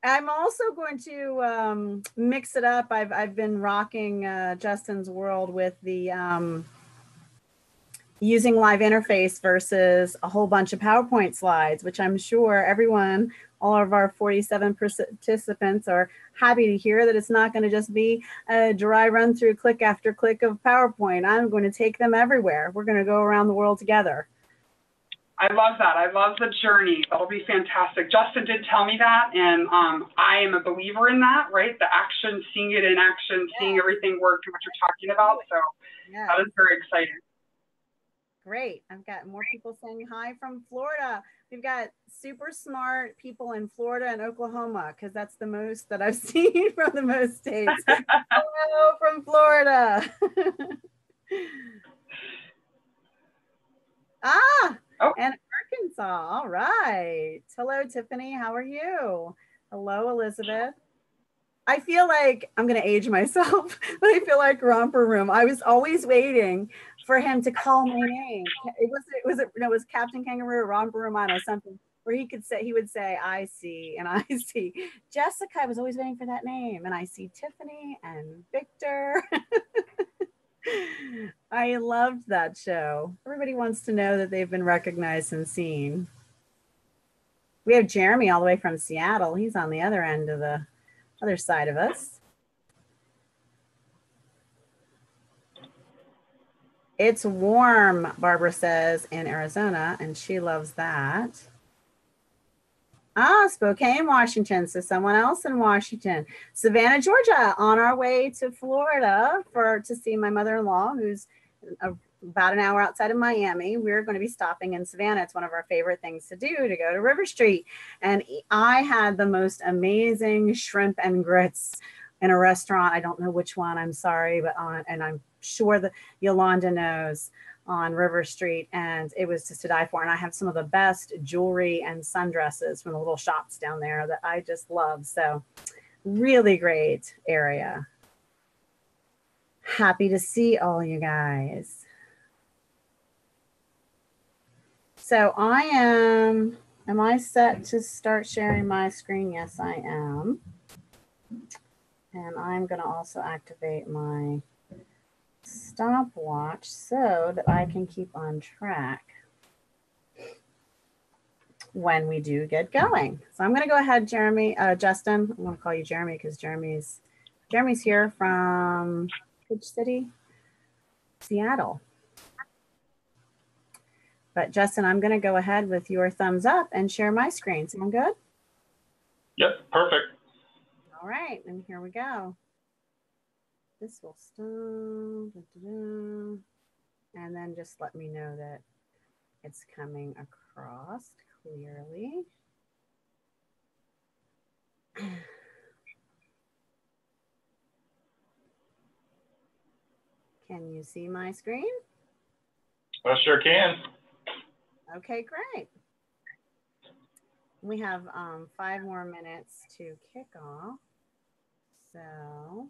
I'm also going to mix it up. I've been rocking Justin's world with the using live interface versus a whole bunch of PowerPoint slides, which I'm sure everyone, all of our 47 participants are happy to hear that it's not going to just be a dry run through click after click of PowerPoint. I'm going to take them everywhere. We're going to go around the world together. I love that. I love the journey. That'll be fantastic. Justin did tell me that, and I am a believer in that, right? The action, seeing it in action, seeing everything work, what you're talking about. So that is very exciting. Great. I've got more people saying hi from Florida. We've got super smart people in Florida and Oklahoma, because that's the most that I've seen from the most states. Hello from Florida. And Arkansas. All right. Hello, Tiffany. How are you? Hello, Elizabeth. I feel like I'm going to age myself, but I feel like Romper Room. I was always waiting for him to call my name. It was Captain Kangaroo, Romper Room, I don't know, something where he would say, I see, and I see Jessica. I was always waiting for that name, and I see Tiffany and Victor. I loved that show. Everybody wants to know that they've been recognized and seen. We have Jeremy all the way from Seattle. He's on the other end of the other side of us. It's warm, Barbara says, in Arizona, and she loves that. Spokane, Washington. So someone else in Washington. Savannah, Georgia, on our way to Florida to see my mother-in-law, who's about an hour outside of Miami. We're going to be stopping in Savannah. It's one of our favorite things to do, to go to River Street. And I had the most amazing shrimp and grits in a restaurant. I don't know which one, I'm sorry, but and I'm sure that Yolanda knows, on River Street, and it was just to die for. And I have some of the best jewelry and sundresses from the little shops down there that I just love. So really great area. Happy to see all you guys. So am I set to start sharing my screen? Yes, I am. And I'm going to also activate my stopwatch so that I can keep on track when we do get going. So I'm going to go ahead, Justin. I'm going to call you Jeremy because Jeremy's here from which city? Seattle. But Justin, I'm going to go ahead with your thumbs up and share my screen. Sound good? Yep, perfect. All right, and here we go. This will stop, and then just let me know that it's coming across clearly. Can you see my screen? I sure can. Okay, great. We have 5 more minutes to kick off. So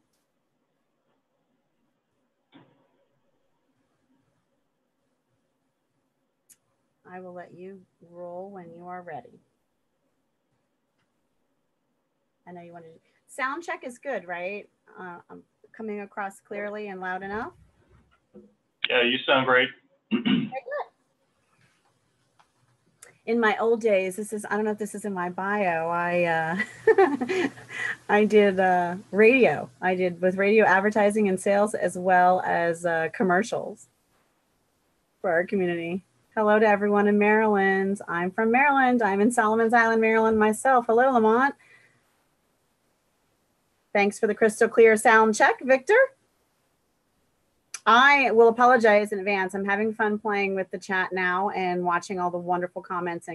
I will let you roll when you are ready. I know you wanted to. Sound check is good, right? I'm coming across clearly and loud enough? Yeah, you sound great. Okay, good. In my old days, I don't know if this is in my bio, I did radio. I did both radio advertising and sales as well as commercials for our community. Hello to everyone in Maryland. I'm from Maryland. I'm in Solomon's Island, Maryland myself. Hello, Lamont. Thanks for the crystal clear sound check, Victor. I will apologize in advance. I'm having fun playing with the chat now and watching all the wonderful comments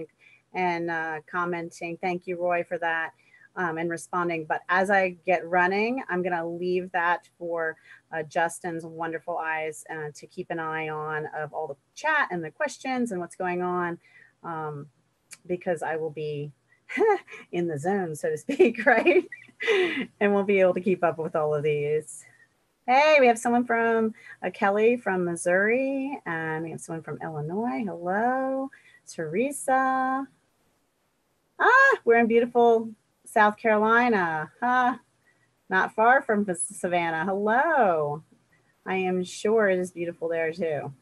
and commenting. Thank you, Roy, for that and responding. But as I get running, I'm going to leave that for Justin's wonderful eyes to keep an eye on of all the chat and the questions and what's going on, because I will be in the zone, so to speak, right? And we'll be able to keep up with all of these. Hey, we have someone from Kelly from Missouri, and we have someone from Illinois. Hello, Teresa. We're in beautiful South Carolina. Not far from Savannah. Hello. I am sure it is beautiful there too.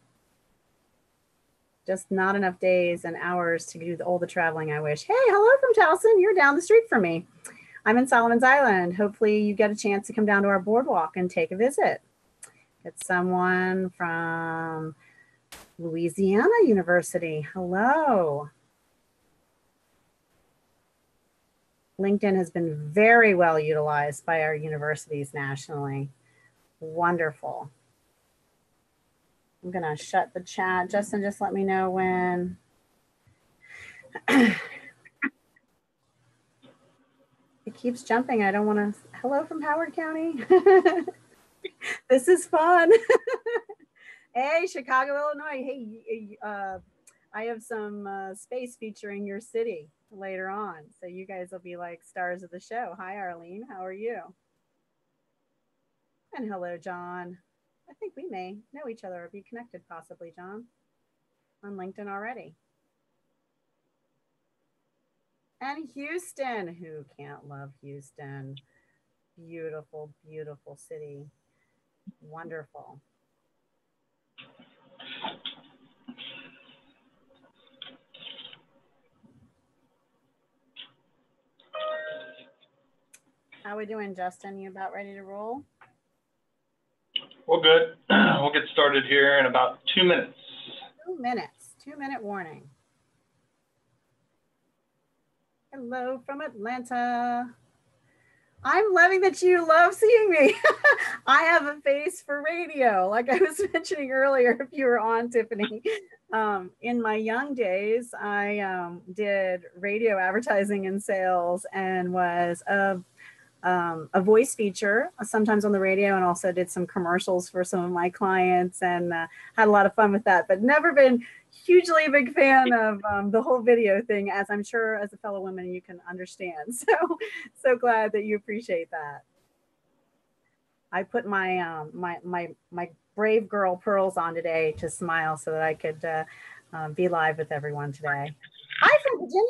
Just not enough days and hours to do all the traveling I wish. Hey, hello from Towson. You're down the street from me. I'm in Solomon's Island. Hopefully you get a chance to come down to our boardwalk and take a visit. It's someone from Louisiana University. Hello. LinkedIn has been very well utilized by our universities nationally. Wonderful. I'm going to shut the chat. Justin, just let me know when. It keeps jumping. I don't want to. Hello from Howard County. This is fun. Hey, Chicago, Illinois. Hey, I have some space featuring your city later on. So you guys will be like stars of the show. Hi, Arlene. How are you? And hello, John. I think we may know each other or be connected possibly, John, on LinkedIn already. And Houston. Who can't love Houston? Beautiful, beautiful city. Wonderful. How are we doing, Justin? You about ready to roll? Well, good. We'll get started here in about 2 minutes. 2 minutes. 2-minute warning. Hello from Atlanta. I'm loving that you love seeing me. I have a face for radio, like I was mentioning earlier, if you were on, Tiffany. In my young days, I did radio advertising and sales and was a voice feature, sometimes on the radio, and also did some commercials for some of my clients and had a lot of fun with that, but never been hugely a big fan of the whole video thing, as I'm sure as a fellow woman you can understand. So glad that you appreciate that. I put my my brave girl pearls on today to smile so that I could be live with everyone today. Hi from Virginia.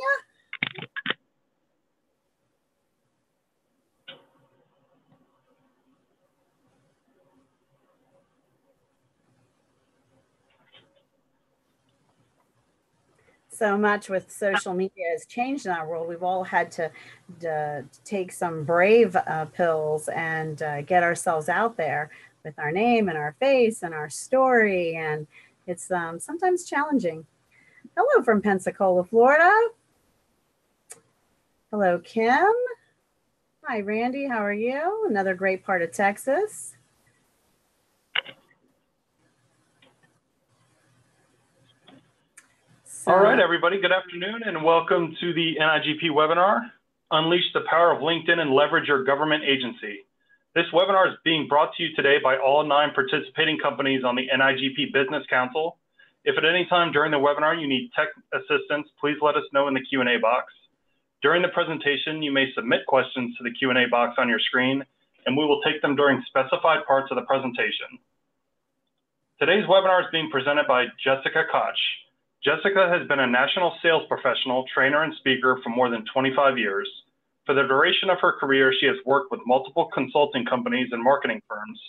So much with social media has changed in our world. We've all had to take some brave pills and get ourselves out there with our name and our face and our story. And it's sometimes challenging. Hello from Pensacola, Florida. Hello, Kim. Hi, Randy. How are you? Another great part of Texas. All right, everybody, good afternoon and welcome to the NIGP webinar, Unleash the Power of LinkedIn and Leverage Your Government Agency. This webinar is being brought to you today by all 9 participating companies on the NIGP Business Council. If at any time during the webinar you need tech assistance, please let us know in the Q&A box. During the presentation, you may submit questions to the Q&A box on your screen, and we will take them during specified parts of the presentation. Today's webinar is being presented by Jessica Koch. Jessica has been a national sales professional, trainer, and speaker for more than 25 years. For the duration of her career, she has worked with multiple consulting companies and marketing firms,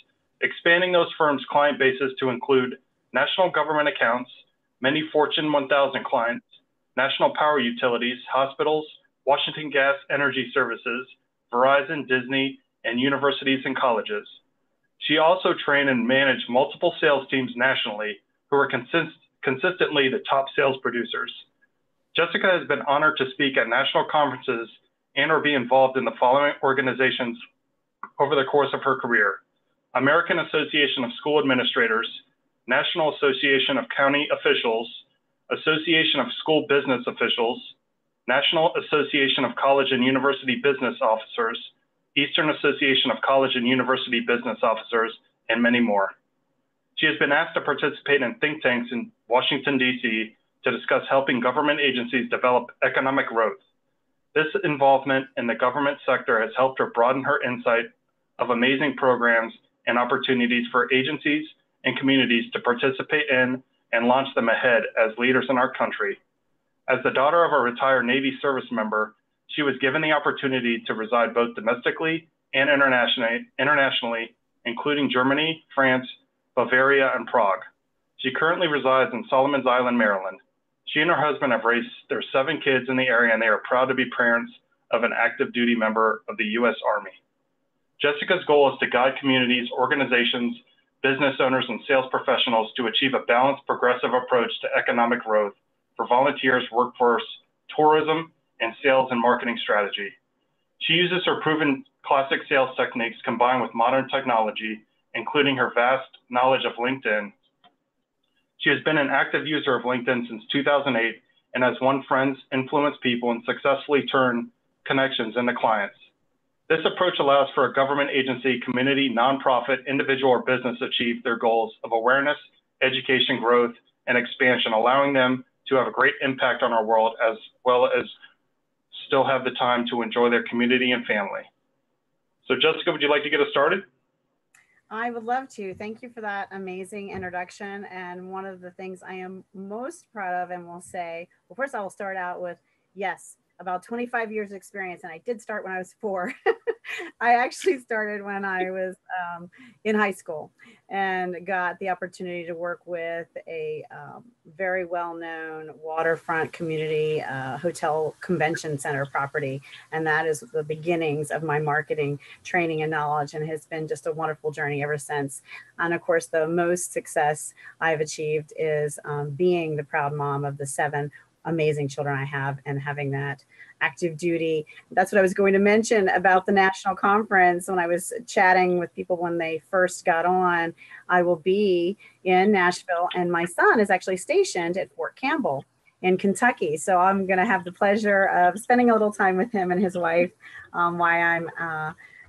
expanding those firms' client bases to include national government accounts, many Fortune 1000 clients, national power utilities, hospitals, Washington Gas Energy Services, Verizon, Disney, and universities and colleges. She also trained and managed multiple sales teams nationally who are consistently the top sales producers. Jessica has been honored to speak at national conferences and or be involved in the following organizations over the course of her career: American Association of School Administrators, National Association of County Officials, Association of School Business Officials, National Association of College and University Business Officers, Eastern Association of College and University Business Officers, and many more. She has been asked to participate in think tanks in Washington, D.C. to discuss helping government agencies develop economic growth. This involvement in the government sector has helped her broaden her insight of amazing programs and opportunities for agencies and communities to participate in and launch them ahead as leaders in our country. As the daughter of a retired Navy service member, she was given the opportunity to reside both domestically and internationally, including Germany, France, Bavaria, and Prague. She currently resides in Solomons Island, Maryland. She and her husband have raised their 7 kids in the area, and they are proud to be parents of an active duty member of the U.S. Army. Jessica's goal is to guide communities, organizations, business owners, and sales professionals to achieve a balanced, progressive approach to economic growth for volunteers, workforce, tourism, and sales and marketing strategy. She uses her proven classic sales techniques combined with modern technology, including her vast knowledge of LinkedIn. She has been an active user of LinkedIn since 2008 and has won friends, influenced people, and successfully turned connections into clients. This approach allows for a government agency, community, nonprofit, individual, or business to achieve their goals of awareness, education, growth, and expansion, allowing them to have a great impact on our world as well as still have the time to enjoy their community and family. So Jessica, would you like to get us started? I would love to. Thank you for that amazing introduction. And one of the things I am most proud of and will say, well, first I will start out with, yes, about 25 years of experience. And I did start when I was 4. I actually started when I was in high school and got the opportunity to work with a very well-known waterfront community hotel convention center property. And that is the beginnings of my marketing training and knowledge, and has been just a wonderful journey ever since. And of course, the most success I've achieved is being the proud mom of the 7 amazing children I have, and having that active duty. That's what I was going to mention about the national conference. When I was chatting with people when they first got on, I will be in Nashville, and my son is actually stationed at Fort Campbell in Kentucky. So I'm going to have the pleasure of spending a little time with him and his wife while I'm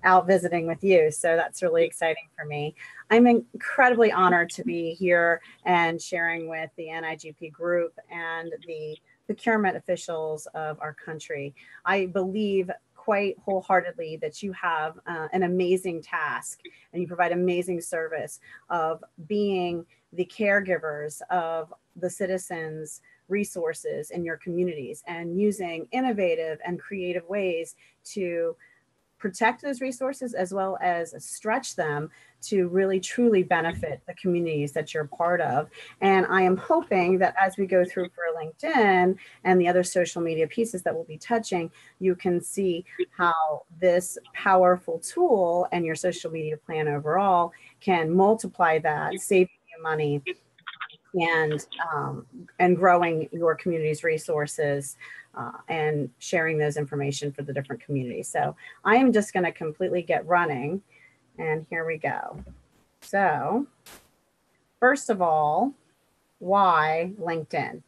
out visiting with you. So that's really exciting for me. I'm incredibly honored to be here and sharing with the NIGP group and the procurement officials of our country. I believe quite wholeheartedly that you have an amazing task, and you provide amazing service of being the caregivers of the citizens' resources in your communities, and using innovative and creative ways to protect those resources as well as stretch them to really truly benefit the communities that you're part of. And I am hoping that as we go through for LinkedIn and the other social media pieces that we'll be touching, you can see how this powerful tool and your social media plan overall can multiply that, saving you money and growing your community's resources and sharing those information for the different communities. So I am just going to completely get running, and here we go. So first of all, why LinkedIn?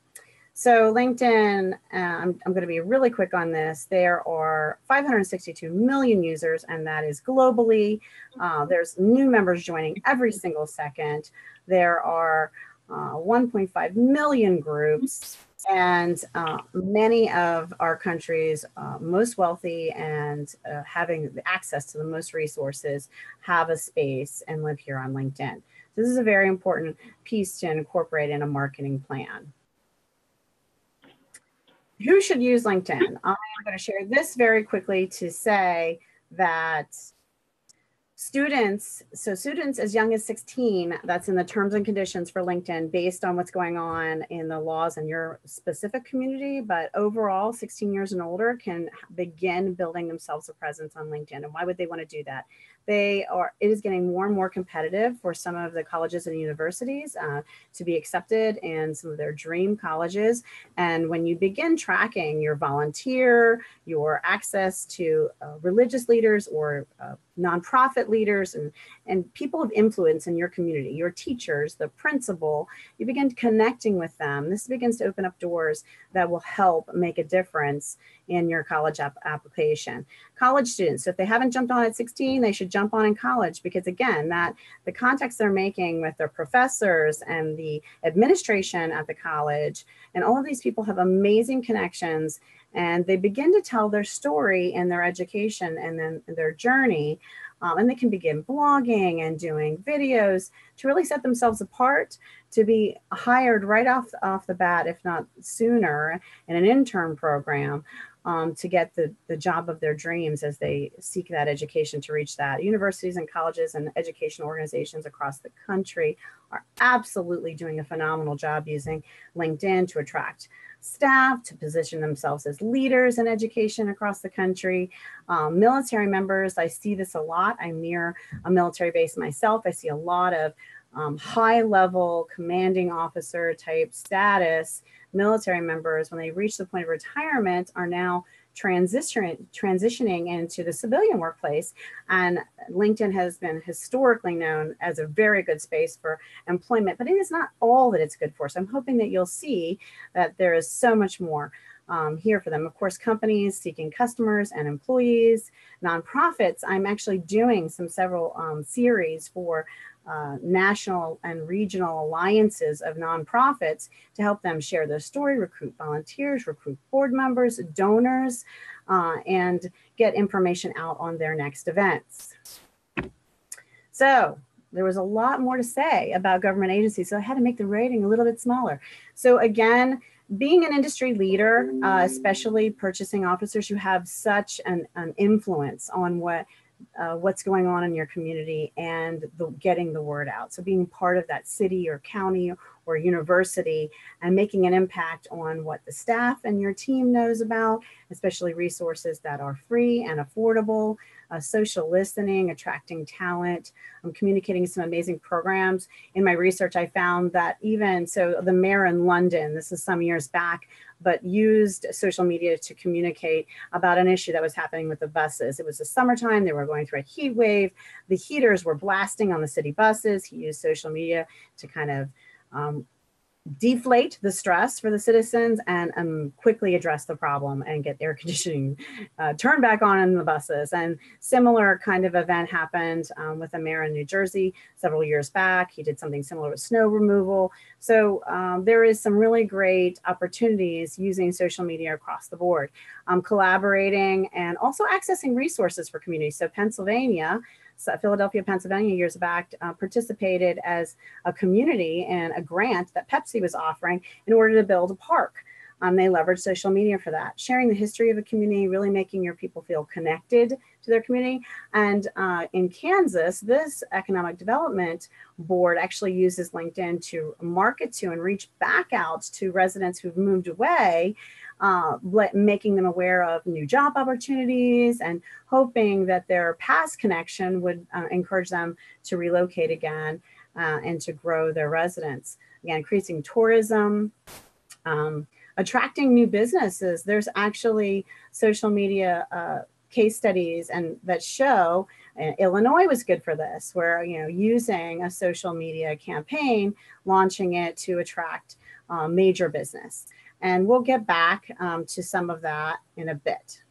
So LinkedIn, I'm going to be really quick on this. There are 562 million users, and that is globally. There's new members joining every single second. There are 1.5 million groups, and many of our country's most wealthy and having access to the most resources have a space and live here on LinkedIn. So this is a very important piece to incorporate in a marketing plan. Who should use LinkedIn? I'm going to share this very quickly to say that students as young as 16, that's in the terms and conditions for LinkedIn based on what's going on in the laws in your specific community, but overall 16 years and older can begin building themselves a presence on LinkedIn. And why would they want to do that? It is getting more and more competitive for some of the colleges and universities to be accepted in some of their dream colleges. And when you begin tracking your volunteer, your access to religious leaders or nonprofit leaders and people of influence in your community, your teachers, the principal, you begin connecting with them. This begins to open up doors that will help make a difference in your college application. College students, if they haven't jumped on at 16, they should jump on in college, because again, the contacts they're making with their professors and the administration at the college, and all of these people have amazing connections, and they begin to tell their story and their education and then their journey. And they can begin blogging and doing videos to really set themselves apart, to be hired right off the bat, if not sooner, in an intern program. to get the job of their dreams as they seek that education to reach that. Universities and colleges and educational organizations across the country are absolutely doing a phenomenal job using LinkedIn to attract staff, to position themselves as leaders in education across the country. Military members, I see this a lot. I'm near a military base myself. I see a lot of high level commanding officer type status military members, when they reach the point of retirement, are now transitioning into the civilian workplace. And LinkedIn has been historically known as a very good space for employment, but it is not all that it's good for. So I'm hoping that you'll see that there is so much more here for them. Of course, companies seeking customers and employees, nonprofits. I'm actually doing several series for national and regional alliances of nonprofits to help them share their story, recruit volunteers, recruit board members, donors, and get information out on their next events. So there was a lot more to say about government agencies, so I had to make the rating a little bit smaller. So again, being an industry leader, especially purchasing officers, you have such an influence on what's going on in your community and getting the word out. So being part of that city or county or university and making an impact on what the staff and your team knows about, especially resources that are free and affordable, social listening, attracting talent, communicating some amazing programs. In my research, I found that even so, the mayor in London, this is some years back, but used social media to communicate about an issue that was happening with the buses. It was the summertime, they were going through a heat wave, the heaters were blasting on the city buses. He used social media to kind of deflate the stress for the citizens and quickly address the problem and get air conditioning turned back on in the buses. And similar kind of event happened with a mayor in New Jersey several years back. He did something similar with snow removal. So there is some really great opportunities using social media across the board, collaborating and also accessing resources for communities. So Pennsylvania, Philadelphia, Pennsylvania, years back, participated as a community in a grant that Pepsi was offering in order to build a park. They leveraged social media for that, sharing the history of a community, really making your people feel connected to their community. And in Kansas, this economic development board actually uses LinkedIn to market to and reach back out to residents who've moved away, making them aware of new job opportunities and hoping that their past connection would encourage them to relocate again and to grow their residents. Again, increasing tourism, attracting new businesses. There's actually social media case studies and that show Illinois was good for this, where using a social media campaign, launching it to attract major business. And we'll get back to some of that in a bit.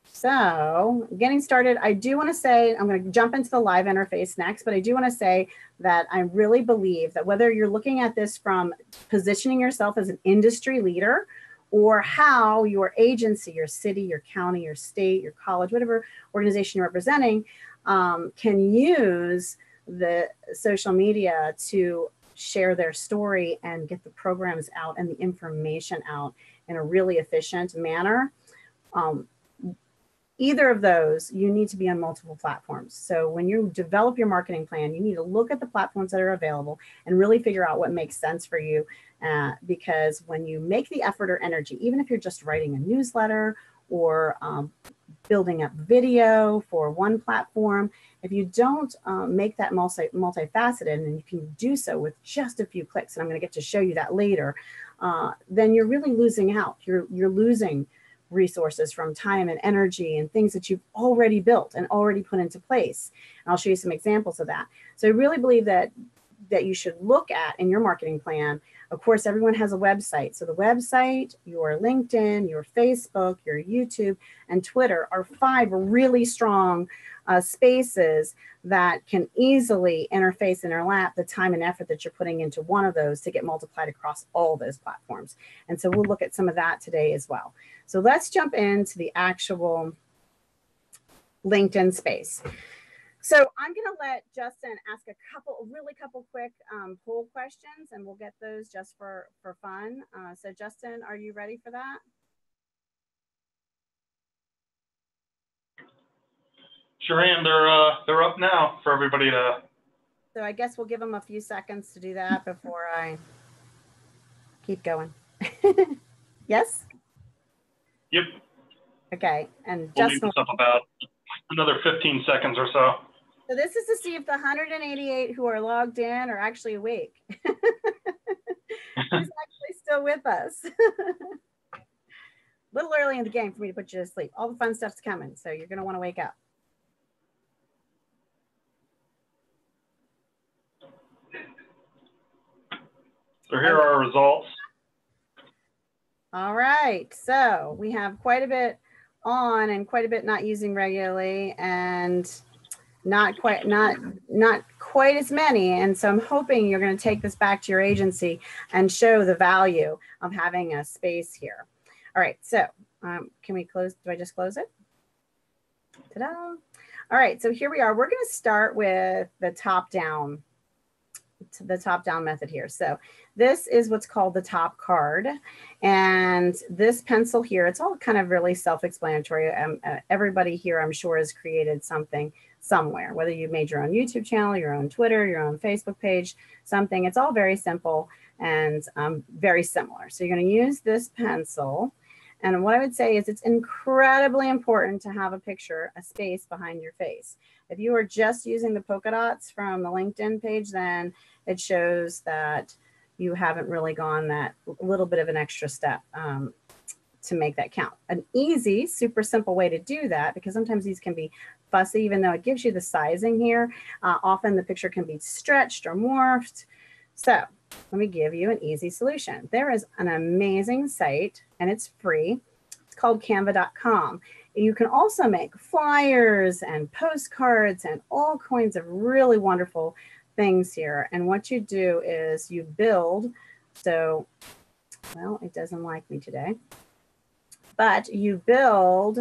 So getting started, I do want to say, I'm going to jump into the live interface next, but I do want to say that I really believe that whether you're looking at this from positioning yourself as an industry leader or how your agency, your city, your county, your state, your college, whatever organization you're representing, can use the social media to share their story and get the programs out and the information out in a really efficient manner. Either of those, you need to be on multiple platforms. So when you develop your marketing plan, you need to look at the platforms that are available and really figure out what makes sense for you. Because when you make the effort or energy, even if you're just writing a newsletter or building up video for one platform, if you don't make that multifaceted, and you can do so with just a few clicks, and I'm going to get to show you that later, then you're really losing out. You're losing resources from time and energy and things that you've already built and already put into place. And I'll show you some examples of that. So I really believe that you should look at in your marketing plan. Of course, everyone has a website. So the website, your LinkedIn, your Facebook, your YouTube, and Twitter are 5 really strong spaces that can easily interface and overlap the time and effort that you're putting into one of those to get multiplied across all those platforms. And so we'll look at some of that today as well. So let's jump into the actual LinkedIn space. So I'm going to let Justin ask a couple quick poll questions, and we'll get those just for fun. So Justin, are you ready for that? Sure am. They're up now for everybody to. So I guess we'll give them a few seconds to do that before I keep going. Yes? Yep. Okay, and We'll just leave this up about another 15 seconds or so. so this is to see if the 188 who are logged in are actually awake. Who's actually still with us? A little early in the game for me to put you to sleep. All the fun stuff's coming, so you're going to want to wake up. So here are our results. All right, so we have quite a bit on and quite a bit not using regularly, and not quite as many. And so I'm hoping you're going to take this back to your agency and show the value of having a space here. All right, so can we close? Do I just close it? Ta-da! All right, so here we are. We're going to start with the top-down method here. So this is what's called the top card, and this pencil here, it's all kind of really self-explanatory. Everybody here, I'm sure, has created something somewhere, whether you've made your own YouTube channel, your own Twitter, your own Facebook page, something. It's all very simple and very similar. So you're going to use this pencil. And what I would say is it's incredibly important to have a picture, a space behind your face. If you are just using the polka dots from the LinkedIn page, then it shows that you haven't really gone that little bit of an extra step to make that count. An easy, super simple way to do that, because sometimes these can be fussy, even though it gives you the sizing here, often the picture can be stretched or morphed. So let me give you an easy solution. There is an amazing site, and it's free. It's called canva.com. You can also make flyers and postcards and all kinds of really wonderful things here. And what you do is you build, so, well, it doesn't like me today, but you build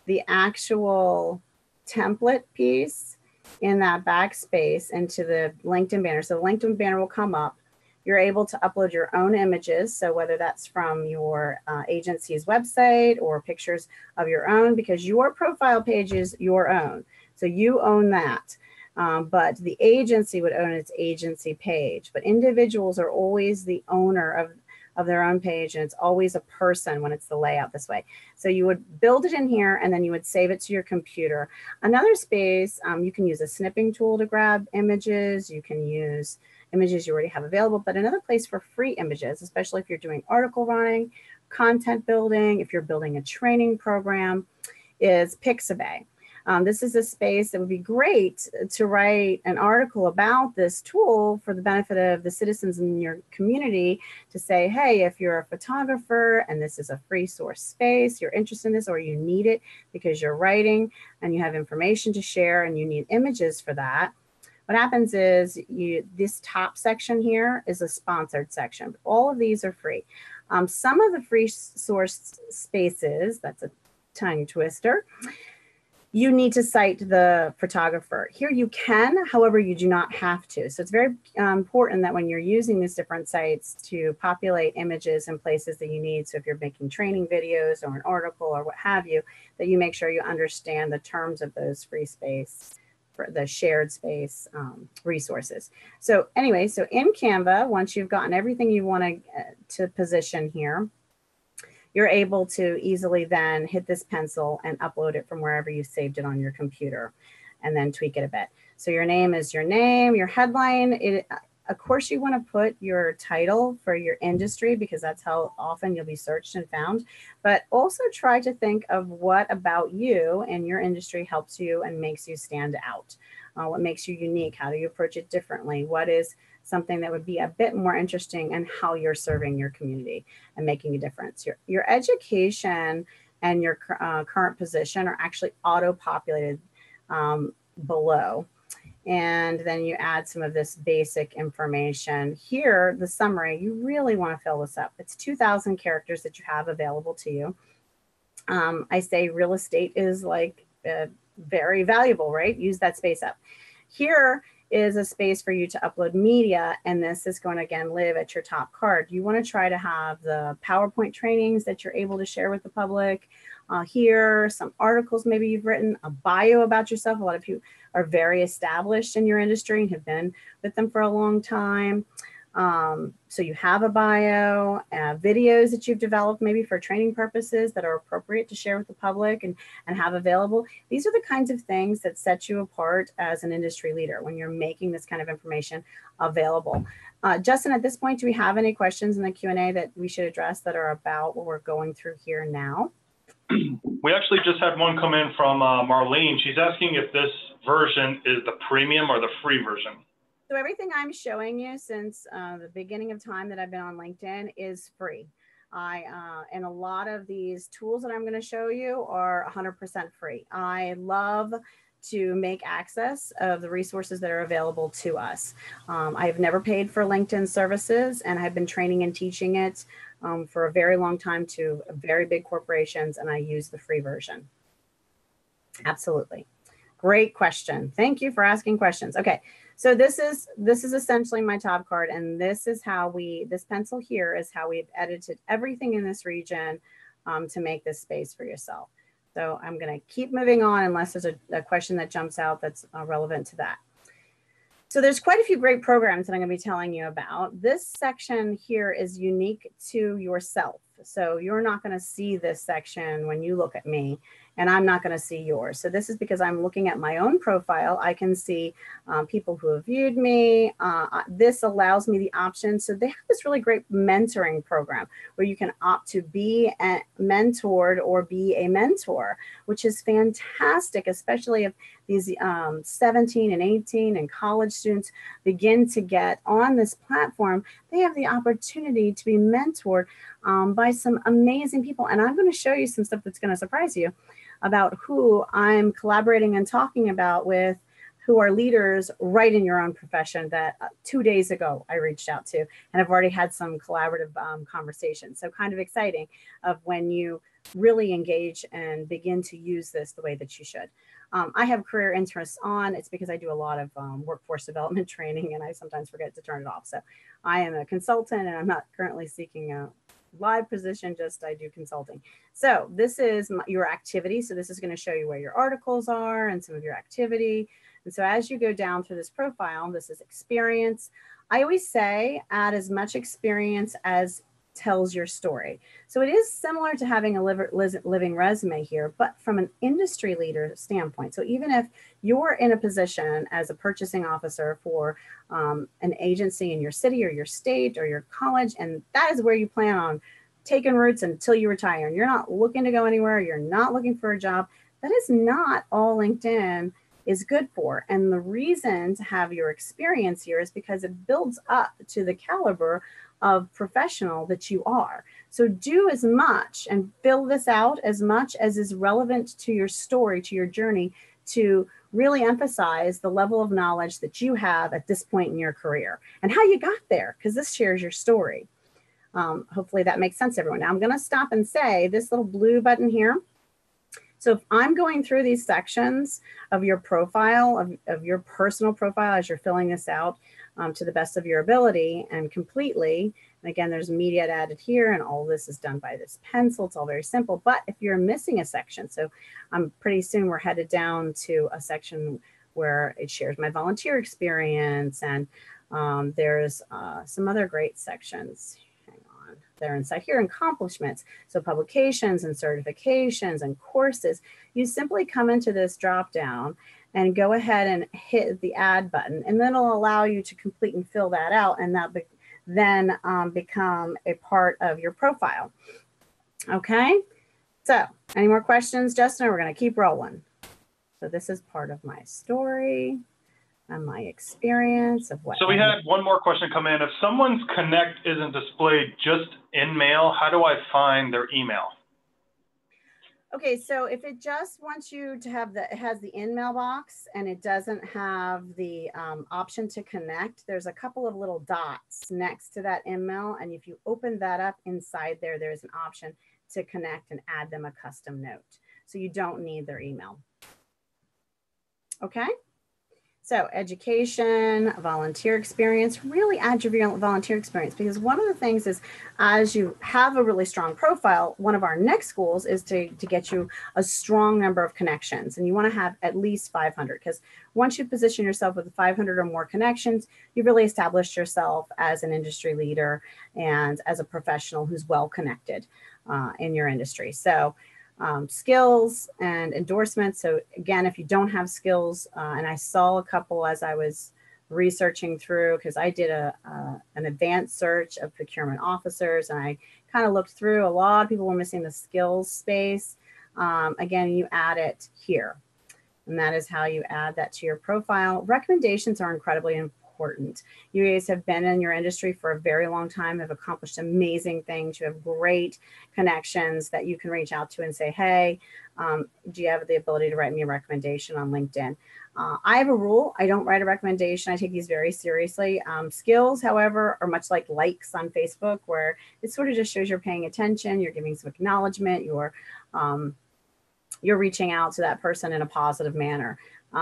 the actual template piece in that backspace into the LinkedIn banner. So the LinkedIn banner will come up. You're able to upload your own images. So whether that's from your agency's website or pictures of your own, because your profile page is your own. So you own that. But the agency would own its agency page. But individuals are always the owner of their own page, and it's always a person when it's the layout this way. So you would build it in here, and then you would save it to your computer. Another space, you can use a snipping tool to grab images. You can use images you already have available, but another place for free images, especially if you're doing article writing, content building, if you're building a training program, is Pixabay. This is a space that would be great to write an article about this tool for the benefit of the citizens in your community, to say, hey, if you're a photographer and this is a free source space, you're interested in this, or you need it because you're writing and you have information to share and you need images for that. What happens is this top section here is a sponsored section. All of these are free. Some of the free source spaces, that's a tongue twister, you need to cite the photographer. Here you can, however, you do not have to. So it's very important that when you're using these different sites to populate images in places that you need. So if you're making training videos or an article or what have you, that you make sure you understand the terms of those free space, for the shared space resources. So anyway, so in Canva, once you've gotten everything you want to position here, you're able to easily then hit this pencil and upload it from wherever you saved it on your computer, and then tweak it a bit. So your name is your name, your headline. Of course, you want to put your title for your industry, because that's how often you'll be searched and found. But also try to think of what about you and your industry helps you and makes you stand out. What makes you unique? How do you approach it differently? What is something that would be a bit more interesting in how you're serving your community and making a difference? Your education and your current position are actually auto-populated below. And then you add some of this basic information. Here, the summary, you really want to fill this up. It's 2,000 characters that you have available to you. I say real estate is like very valuable, right? Use that space up. Here is a space for you to upload media, and this is going to, again, live at your top card. You want to try to have the PowerPoint trainings that you're able to share with the public, here, some articles maybe you've written, a bio about yourself. A lot of you are very established in your industry and have been with them for a long time. So you have a bio, videos that you've developed maybe for training purposes that are appropriate to share with the public and have available. These are the kinds of things that set you apart as an industry leader when you're making this kind of information available. Justin, at this point, do we have any questions in the Q&A that we should address that are about what we're going through here now? We actually just had one come in from Marlene. She's asking if this version is the premium or the free version. So everything I'm showing you since the beginning of time that I've been on LinkedIn is free. And a lot of these tools that I'm going to show you are 100% free. I love to make access of the resources that are available to us. I have never paid for LinkedIn services, and I've been training and teaching it for a very long time to very big corporations, and I use the free version. Absolutely. Great question. Thank you for asking questions. Okay. So this is essentially my top card, and this is how this pencil here is how we've edited everything in this region to make this space for yourself. So I'm going to keep moving on unless there's a question that jumps out that's relevant to that. So there's quite a few great programs that I'm going to be telling you about. This section here is unique to yourself. So you're not going to see this section when you look at me, and I'm not going to see yours. So this is because I'm looking at my own profile. I can see people who have viewed me. This allows me the option. So they have this really great mentoring program where you can opt to be mentored or be a mentor, which is fantastic, especially if these 17 and 18 and college students begin to get on this platform. They have the opportunity to be mentored by some amazing people. And I'm going to show you some stuff that's going to surprise you about who I'm collaborating and talking about with, who are leaders right in your own profession that 2 days ago I reached out to, and I've already had some collaborative conversations. So kind of exciting of when you really engage and begin to use this the way that you should. I have career interests on. It's because I do a lot of workforce development training, and I sometimes forget to turn it off. So I am a consultant, and I'm not currently seeking a live position, just I do consulting. So this is your activity. So this is going to show you where your articles are and some of your activity. And so as you go down through this profile, this is experience. I always say add as much experience as tells your story. So it is similar to having a living resume here, but from an industry leader standpoint. So even if you're in a position as a purchasing officer for an agency in your city or your state or your college, and that is where you plan on taking roots until you retire, and you're not looking to go anywhere, you're not looking for a job, that is not all LinkedIn is good for. And the reason to have your experience here is because it builds up to the caliber of professional that you are. So do as much and fill this out as much as is relevant to your story, to your journey, to really emphasize the level of knowledge that you have at this point in your career and how you got there, because this shares your story. Hopefully that makes sense, everyone. Now I'm going to stop and say this little blue button here. So if I'm going through these sections of your profile, of your personal profile, as you're filling this out to the best of your ability and completely, and again, there's media added here, and all this is done by this pencil. It's all very simple. But if you're missing a section, so pretty soon we're headed down to a section where it shares my volunteer experience, and there's some other great sections. They're inside here, accomplishments. So publications and certifications and courses. You simply come into this drop down and go ahead and hit the add button, and then it'll allow you to complete and fill that out, and that then become a part of your profile. Okay, so any more questions, Justin? We're going to keep rolling. So this is part of my story and my experience of what. So we had one more question come in. If someone's Connect isn't displayed just in mail, how do I find their email? Okay, so if it just wants you to have it has the in mailbox and it doesn't have the option to connect, there's a couple of little dots next to that email. And if you open that up inside there, there's an option to connect and add them a custom note. So you don't need their email. Okay. So education, volunteer experience, really add your volunteer experience, because one of the things is, as you have a really strong profile, one of our next goals is to get you a strong number of connections. And you want to have at least 500, because once you position yourself with 500 or more connections, you've really established yourself as an industry leader and as a professional who's well connected in your industry. So skills and endorsements. So again, if you don't have skills, and I saw a couple as I was researching through, because I did an advanced search of procurement officers, and I kind of looked through, a lot of people were missing the skills space. Again, you add it here, and that is how you add that to your profile. Recommendations are incredibly important. You guys have been in your industry for a very long time, have accomplished amazing things. You have great connections that you can reach out to and say, hey, do you have the ability to write me a recommendation on LinkedIn? I have a rule. I don't write a recommendation. I take these very seriously. Skills, however, are much like likes on Facebook, where it sort of just shows you're paying attention, you're giving some acknowledgement, you're reaching out to that person in a positive manner.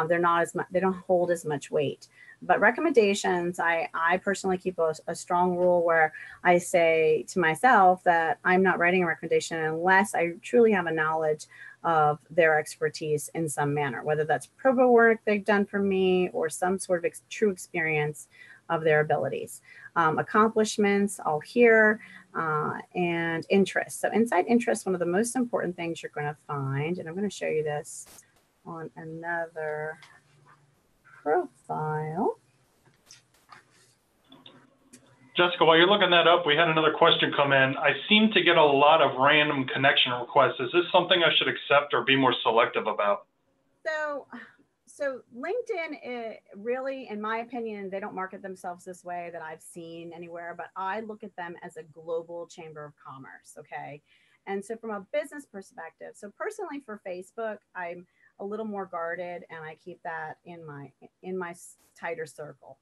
They're not as much, they don't hold as much weight. But recommendations, I personally keep a strong rule where I say to myself that I'm not writing a recommendation unless I truly have a knowledge of their expertise in some manner, whether that's pro bono work they've done for me or some sort of true experience of their abilities. Accomplishments, all here, and interests. So inside interests, one of the most important things you're going to find, and I'm going to show you this on another profile. Jessica, while you're looking that up, we had another question come in. I seem to get a lot of random connection requests. Is this something I should accept or be more selective about? So LinkedIn, really, in my opinion, they don't market themselves this way that I've seen anywhere, but I look at them as a global chamber of commerce, okay? And so from a business perspective, so personally for Facebook, I'm a little more guarded and I keep that in my tighter circle.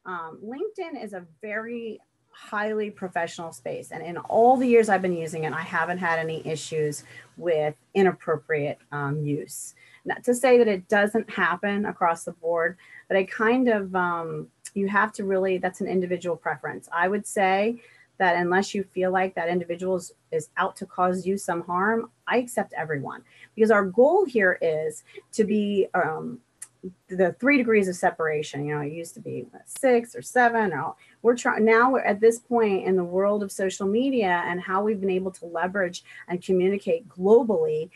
LinkedIn is a very highly professional space. And in all the years I've been using it, I haven't had any issues with inappropriate use. Not to say that it doesn't happen across the board, but I kind of, you have to really, that's an individual preference. I would say that unless you feel like that individual is out to cause you some harm, I accept everyone. Because our goal here is to be the 3 degrees of separation. You know, it used to be 6 or 7. We're trying now. We're at this point in the world of social media and how we've been able to leverage and communicate globally.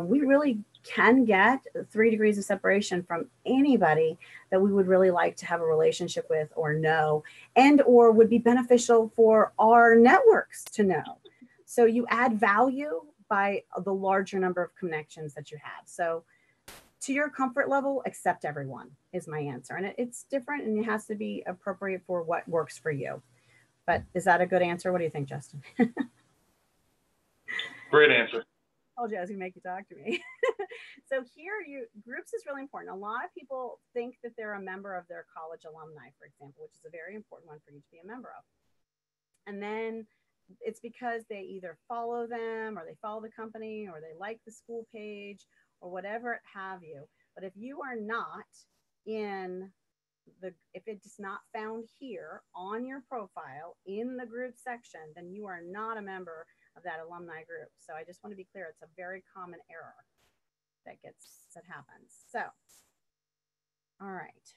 We really can get 3 degrees of separation from anybody that we would really like to have a relationship with or know, and or would be beneficial for our networks to know. So you add value by the larger number of connections that you have. So to your comfort level, accept everyone is my answer. And it's different and it has to be appropriate for what works for you. But is that a good answer? What do you think, Justin? Great answer. I told you I was gonna make you talk to me. So here, groups is really important. A lot of people think that they're a member of their college alumni, for example, which is a very important one for you to be a member of. And then it's because they either follow them or they follow the company or they like the school page or whatever have you. But if you are not in if it's not found here on your profile in the group section, then you are not a member of that alumni group. So I just want to be clear, it's a very common error that happens. So, all right.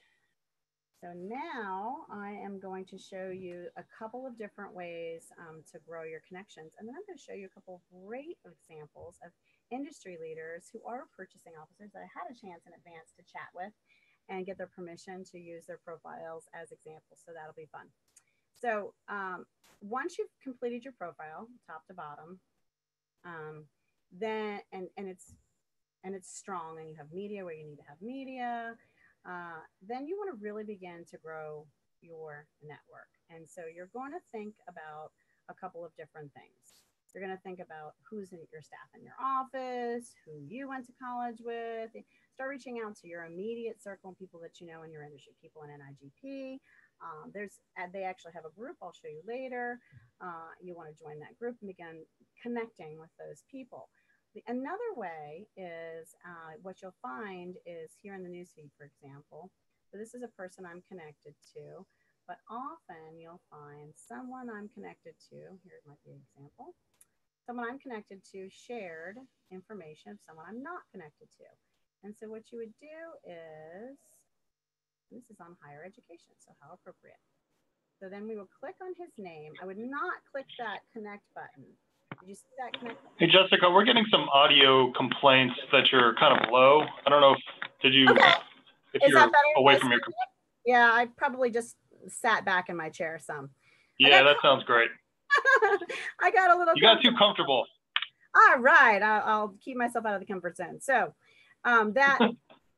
So now I am going to show you a couple of different ways to grow your connections. And then I'm going to show you a couple of great examples of industry leaders who are purchasing officers that I had a chance in advance to chat with and get their permission to use their profiles as examples. So that'll be fun. So once you've completed your profile, top to bottom, then and it's strong, and you have media where you need to have media, then you want to really begin to grow your network. And so you're going to think about a couple of different things. You're going to think about who's in your staff in your office, who you went to college with. Start reaching out to your immediate circle and people that you know in your industry, people in NIGP. They actually have a group I'll show you later. You want to join that group and begin connecting with those people. Another way is what you'll find is here in the newsfeed, for example, So this is a person I'm connected to, but often you'll find someone I'm connected to. Here might be an example. Someone I'm connected to shared information of someone I'm not connected to. And so what you would do is, this is on higher education, so how appropriate. So then we will click on his name. I would not click that connect button. Did you see that connect button? Hey, Jessica, we're getting some audio complaints that you're kind of low. I don't know if, Okay. if Is you're that better? away from your computer. Yeah, I probably just sat back in my chair some. Yeah, that sounds great. I got a little. You got too comfortable. All right, I'll keep myself out of the comfort zone. So that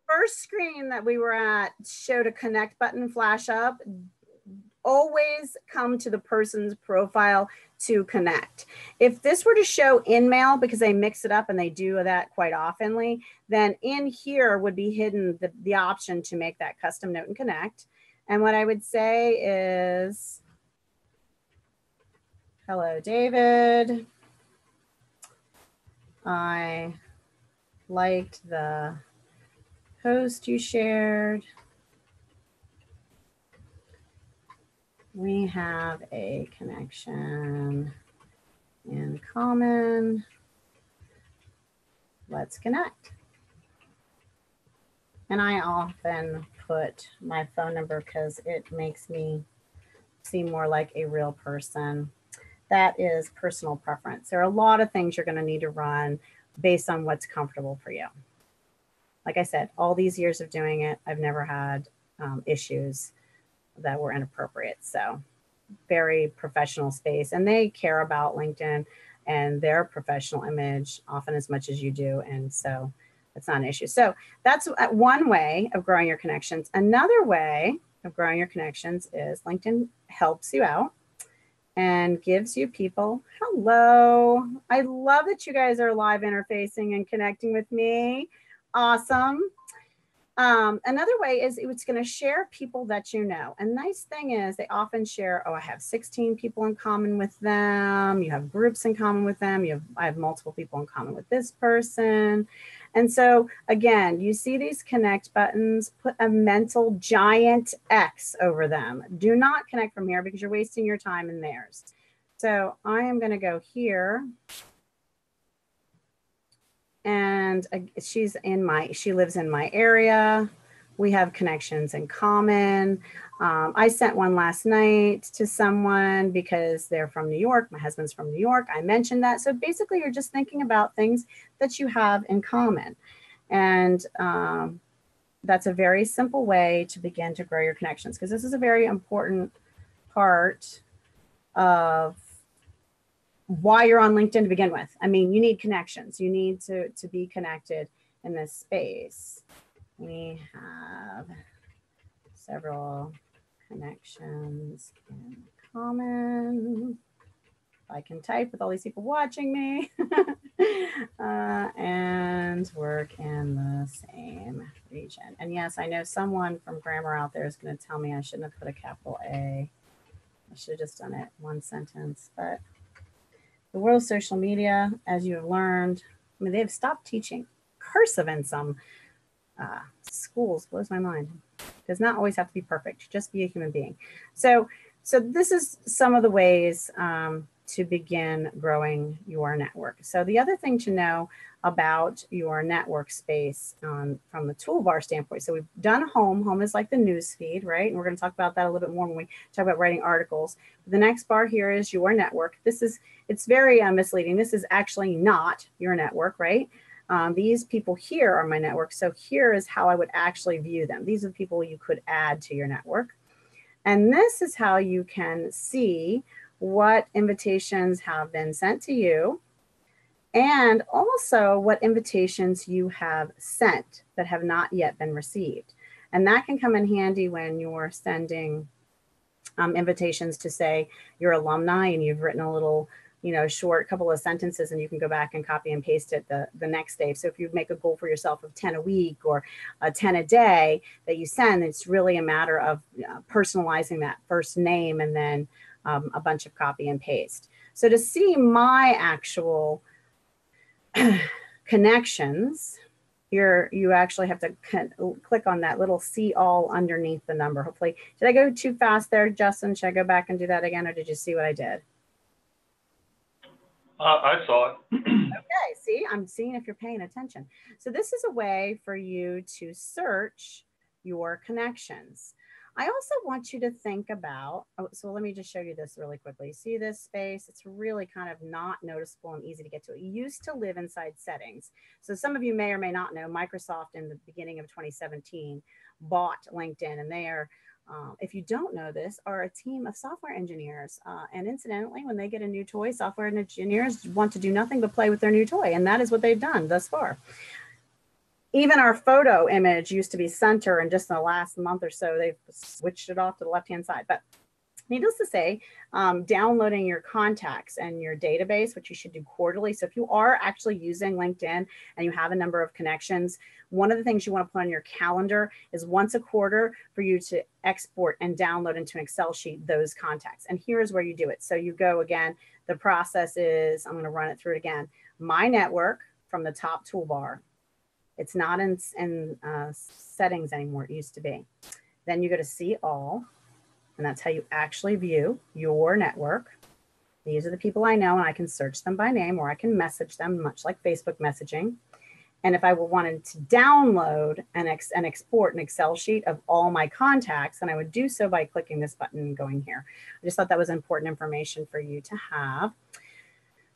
first screen that we were at showed a connect button flash up. Always come to the person's profile to connect. If this were to show in mail, because they mix it up and they do that quite oftenly, then in here would be hidden the option to make that custom note and connect. And what I would say is, hello, David. I liked the post you shared. We have a connection in common. Let's connect. And I often put my phone number because it makes me seem more like a real person. That is personal preference. There are a lot of things you're going to need to run based on what's comfortable for you. Like I said, all these years of doing it, I've never had issues that were inappropriate. So very professional space, and they care about LinkedIn and their professional image often as much as you do. And so it's not an issue. So that's one way of growing your connections. Another way of growing your connections is LinkedIn helps you out and gives you people. Hello. I love that you guys are live interfacing and connecting with me. Awesome. Another way is it's going to share people that you know. And nice thing is they often share, oh, I have 16 people in common with them. You have groups in common with them. I have multiple people in common with this person. And so again, you see these connect buttons, put a mental giant X over them. Do not connect from here because you're wasting your time and theirs. So I am going to go here. And she lives in my area. We have connections in common. I sent one last night to someone because they're from New York. My husband's from New York. I mentioned that. So basically you're just thinking about things that you have in common. And that's a very simple way to begin to grow your connections, because this is a very important part of why you're on LinkedIn to begin with. I mean, you need connections. You need to be connected in this space. We have several connections in common. I can type with all these people watching me and work in the same region. And yes, I know someone from grammar out there is going to tell me I shouldn't have put a capital A. I should have just done it one sentence, but the world of social media, as you have learned, I mean, they've stopped teaching cursive in some schools. Blows my mind. It does not always have to be perfect. Just be a human being. So this is some of the ways to begin growing your network. So the other thing to know about your network space from the toolbar standpoint. So we've done home. Home is like the news feed, right? And we're going to talk about that a little bit more when we talk about writing articles. The next bar here is your network. It's very misleading. This is actually not your network, right? These people here are my network. So here is how I would actually view them. These are the people you could add to your network. And this is how you can see what invitations have been sent to you, and also what invitations you have sent that have not yet been received. And that can come in handy when you're sending invitations to, say, your alumni, and you've written a little, short couple of sentences, and you can go back and copy and paste it the next day. So if you make a goal for yourself of 10 a week or 10 a day that you send, it's really a matter of personalizing that first name and then a bunch of copy and paste. So to see my actual connections, here you actually have to click on that little see all underneath the number. Hopefully, did I go too fast there, Justin? Should I go back and do that again, or did you see what I did? I saw it. Okay, see, I'm seeing if you're paying attention. So this is a way for you to search your connections. I also want you to think about, so let me just show you this really quickly. See this space? It's really kind of not noticeable and easy to get to. It used to live inside settings. So some of you may or may not know, Microsoft in the beginning of 2017 bought LinkedIn, and they are, if you don't know this, are a team of software engineers. And incidentally, when they get a new toy, software engineers want to do nothing but play with their new toy. And that is what they've done thus far. Even our photo image used to be center, and just in the last month or so, they've switched it off to the left-hand side. But needless to say, downloading your contacts and your database, which you should do quarterly. So if you are actually using LinkedIn and you have a number of connections, one of the things you want to put on your calendar is once a quarter for you to export and download into an Excel sheet those contacts. And here's where you do it. So you go again, the process is, I'm going to run it through it again, My Network from the top toolbar. It's not in settings anymore. It used to be. Then you go to see all, and that's how you actually view your network. These are the people I know, and I can search them by name, or I can message them, much like Facebook messaging. And if I wanted to download and export an Excel sheet of all my contacts, then I would do so by clicking this button and going here. I just thought that was important information for you to have.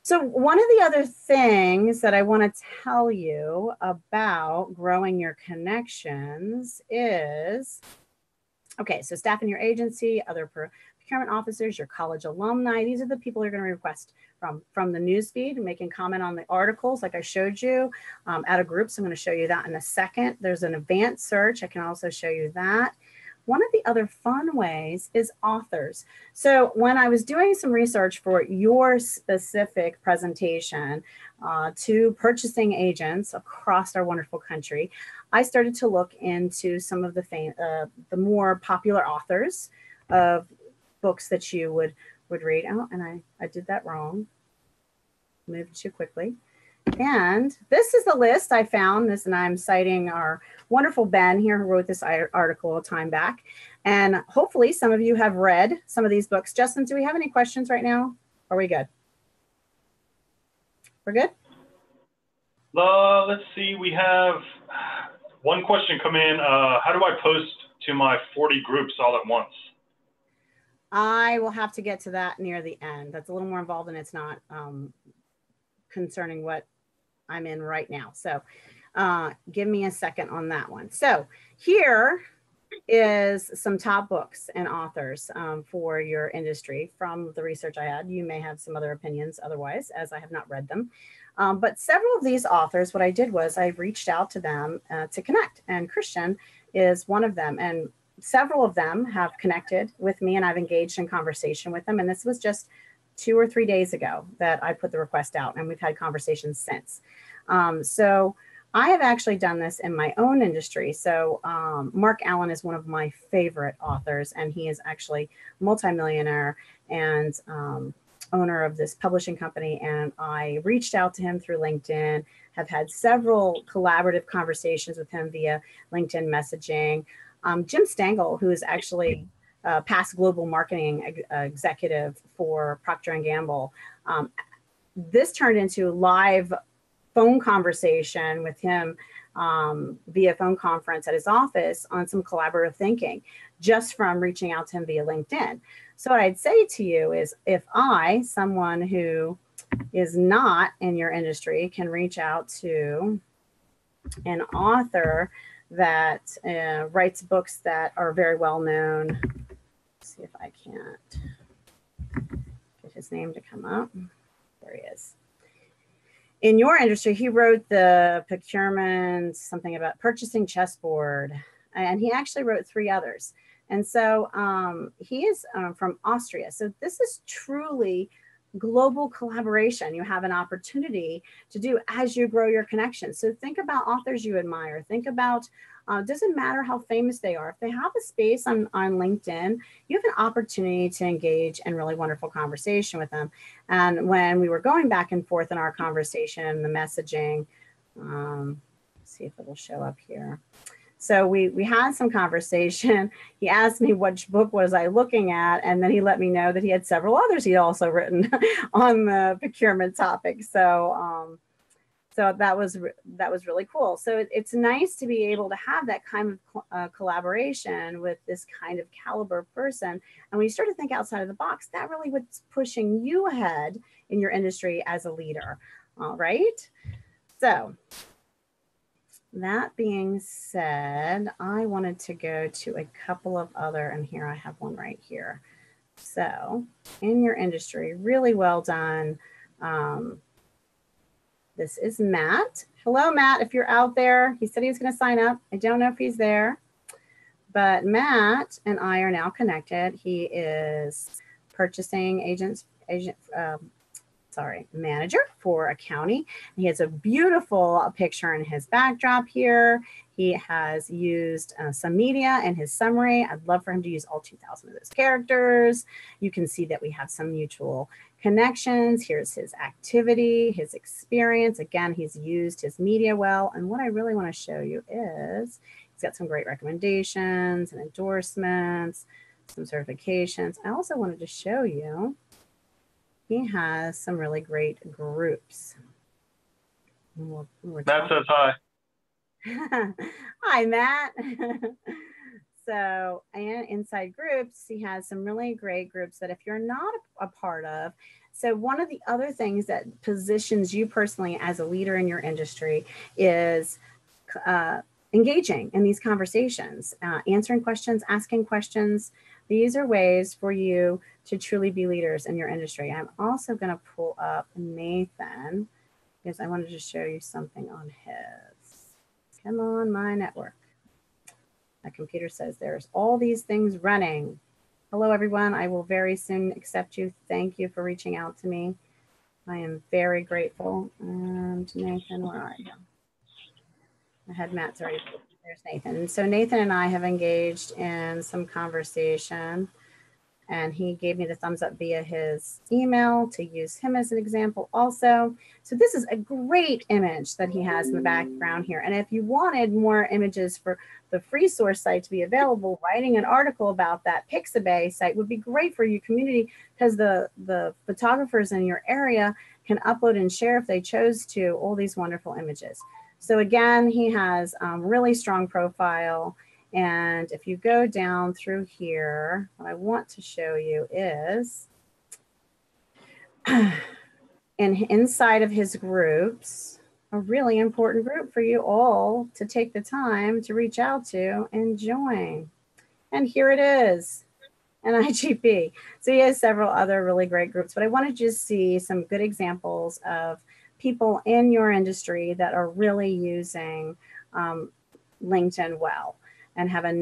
So one of the other things that I want to tell you about growing your connections is, okay, so staff in your agency, other procurement officers, your college alumni, these are the people you're going to request from the newsfeed, making comment on the articles like I showed you, out of groups. I'm going to show you that in a second. There's an advanced search. I can also show you that. One of the other fun ways is authors. So when I was doing some research for your specific presentation to purchasing agents across our wonderful country, I started to look into some of the more popular authors of books that you would read. Oh, and I did that wrong. Moved too quickly. And this is the list I found this, and I'm citing our wonderful Ben here who wrote this article a time back. And hopefully some of you have read some of these books. Justin, do we have any questions right now? Are we good? We're good? Let's see. We have one question come in. How do I post to my 40 groups all at once? I will have to get to that near the end. That's a little more involved, and it's not concerning what I'm in right now. So give me a second on that one. So here is some top books and authors for your industry from the research I had. You may have some other opinions otherwise, as I have not read them. But several of these authors, what I did was I reached out to them to connect, and Christian is one of them. And several of them have connected with me, and I've engaged in conversation with them. And this was just 2 or 3 days ago that I put the request out, and we've had conversations since. So I have actually done this in my own industry. So Mark Allen is one of my favorite authors, and he is actually multimillionaire and owner of this publishing company. And I reached out to him through LinkedIn, have had several collaborative conversations with him via LinkedIn messaging. Jim Stengel, who is actually past global marketing executive for Procter & Gamble. This turned into live phone conversation with him via phone conference at his office on some collaborative thinking, just from reaching out to him via LinkedIn. So what I'd say to you is, if someone who is not in your industry, can reach out to an author that writes books that are very well known. Let's see if I can't get his name to come up. There he is. In your industry, he wrote the procurement, something about purchasing chessboard, and he actually wrote 3 others. And so he is from Austria. So this is truly global collaboration you have an opportunity to do as you grow your connections. So think about authors you admire. Think about, doesn't matter how famous they are. If they have a space on LinkedIn, you have an opportunity to engage in really wonderful conversation with them. And when we were going back and forth in our conversation, the messaging, let's see if it'll show up here. So we had some conversation. He asked me which book was I looking at, and then he let me know that he had several others he'd also written on the procurement topic. So so that was really cool. So it's nice to be able to have that kind of collaboration with this kind of caliber person. And when you start to think outside of the box, that really what's pushing you ahead in your industry as a leader. All right. So that being said, I wanted to go to a couple of other, and here I have one right here. So in your industry, really well done. This is Matt. Hello, Matt, if you're out there. He said he was going to sign up. I don't know if he's there, but Matt and I are now connected. He is purchasing manager for a county. He has a beautiful picture in his backdrop here. He has used some media in his summary. I'd love for him to use all 2,000 of those characters. You can see that we have some mutual connections. Here's his activity, his experience. Again, he's used his media well. And what I really want to show you is he's got some great recommendations and endorsements, some certifications. I also wanted to show you he has some really great groups. Matt says hi. Hi, Matt. So, and inside groups, he has some really great groups that if you're not a part of, so one of the other things that positions you personally as a leader in your industry is engaging in these conversations, answering questions, asking questions. These are ways for you to truly be leaders in your industry. I'm also going to pull up Nathan because I wanted to show you something on his. Come on, my network. My computer says there's all these things running. Hello, everyone. I will very soon accept you. Thank you for reaching out to me. I am very grateful. And Nathan, where are you? I had Matt's already. There's Nathan. And so Nathan and I have engaged in some conversation, and he gave me the thumbs up via his email to use him as an example also. So this is a great image that he has in the background here. And if you wanted more images for the free source site to be available, writing an article about that Pixabay site would be great for your community because the photographers in your area can upload and share if they chose to all these wonderful images. So again, he has a really strong profile. And if you go down through here, what I want to show you is inside of his groups, a really important group for you all to take the time to reach out to and join. And here it is, NIGP. So he has several other really great groups, but I want to just see some good examples of people in your industry that are really using LinkedIn well and have a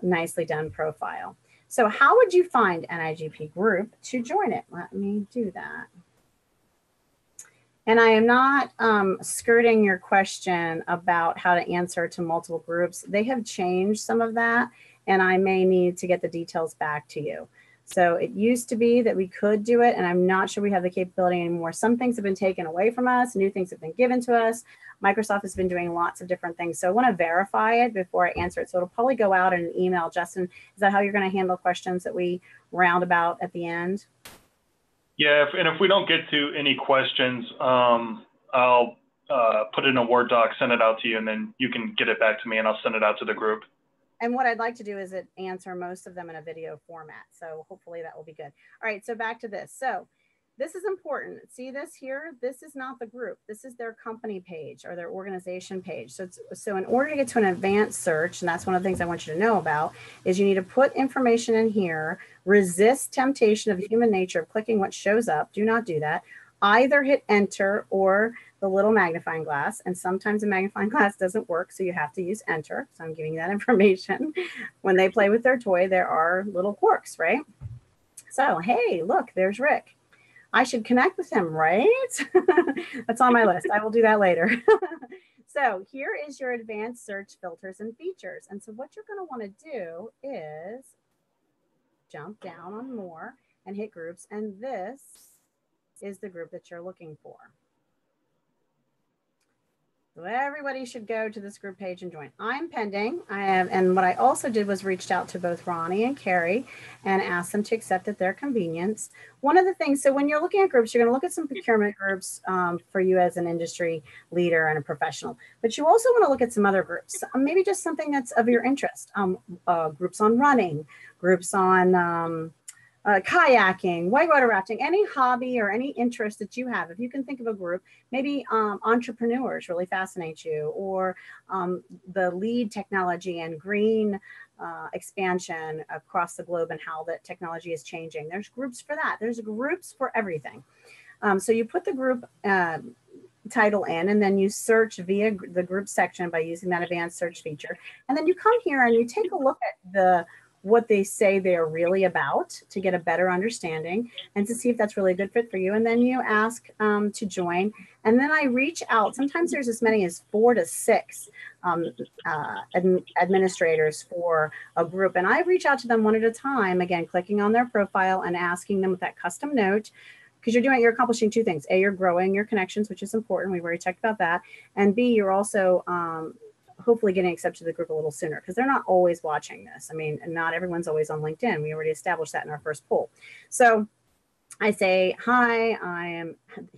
nicely done profile. So how would you find NIGP group to join it? Let me do that. And I am not skirting your question about how to answer to multiple groups. They have changed some of that, and I may need to get the details back to you. So it used to be that we could do it, and I'm not sure we have the capability anymore. Some things have been taken away from us. New things have been given to us. Microsoft has been doing lots of different things. So I want to verify it before I answer it. So it'll probably go out in an email. Justin, is that how you're going to handle questions that we round about at the end? Yeah, and if we don't get to any questions, I'll put it in a Word doc, send it out to you, and then you can get it back to me, and I'll send it out to the group. And what I'd like to do is answer most of them in a video format. So hopefully that will be good. All right, so back to this. So this is important. See this here? This is not the group. This is their company page or their organization page. So in order to get to an advanced search, and that's one of the things I want you to know about, is you need to put information in here, resist temptation of human nature of clicking what shows up. Do not do that. Either hit enter or the little magnifying glass. And sometimes a magnifying glass doesn't work, so you have to use enter. So I'm giving you that information. When they play with their toy, there are little quirks, right? So, hey, look, there's Rick. I should connect with him, right? That's on my list. I will do that later. So here is your advanced search filters and features. And so what you're going to want to do is jump down on more and hit groups. And this is the group that you're looking for. So everybody should go to this group page and join. I'm pending. And what I also did was reached out to both Ronnie and Carrie and asked them to accept at their convenience. One of the things, so when you're looking at groups, you're going to look at some procurement groups for you as an industry leader and a professional, but you also want to look at some other groups, maybe just something that's of your interest. Groups on running, groups on kayaking, whitewater rafting, any hobby or any interest that you have. If you can think of a group, maybe entrepreneurs really fascinate you, or the lead technology and green expansion across the globe and how that technology is changing. There's groups for that. There's groups for everything. So you put the group title in, and then you search via the group section by using that advanced search feature. And then you come here and you take a look at what they say they're really about to get a better understanding and to see if that's really a good fit for you. And then you ask to join. And then I reach out. Sometimes there's as many as 4 to 6 administrators for a group. And I reach out to them one at a time, again, clicking on their profile and asking them with that custom note, because you're accomplishing 2 things. A, you're growing your connections, which is important. We've already talked about that. And B, you're also hopefully getting accepted to the group a little sooner, because they're not always watching this. I mean, not everyone's always on LinkedIn. We already established that in our first poll. So I say, hi,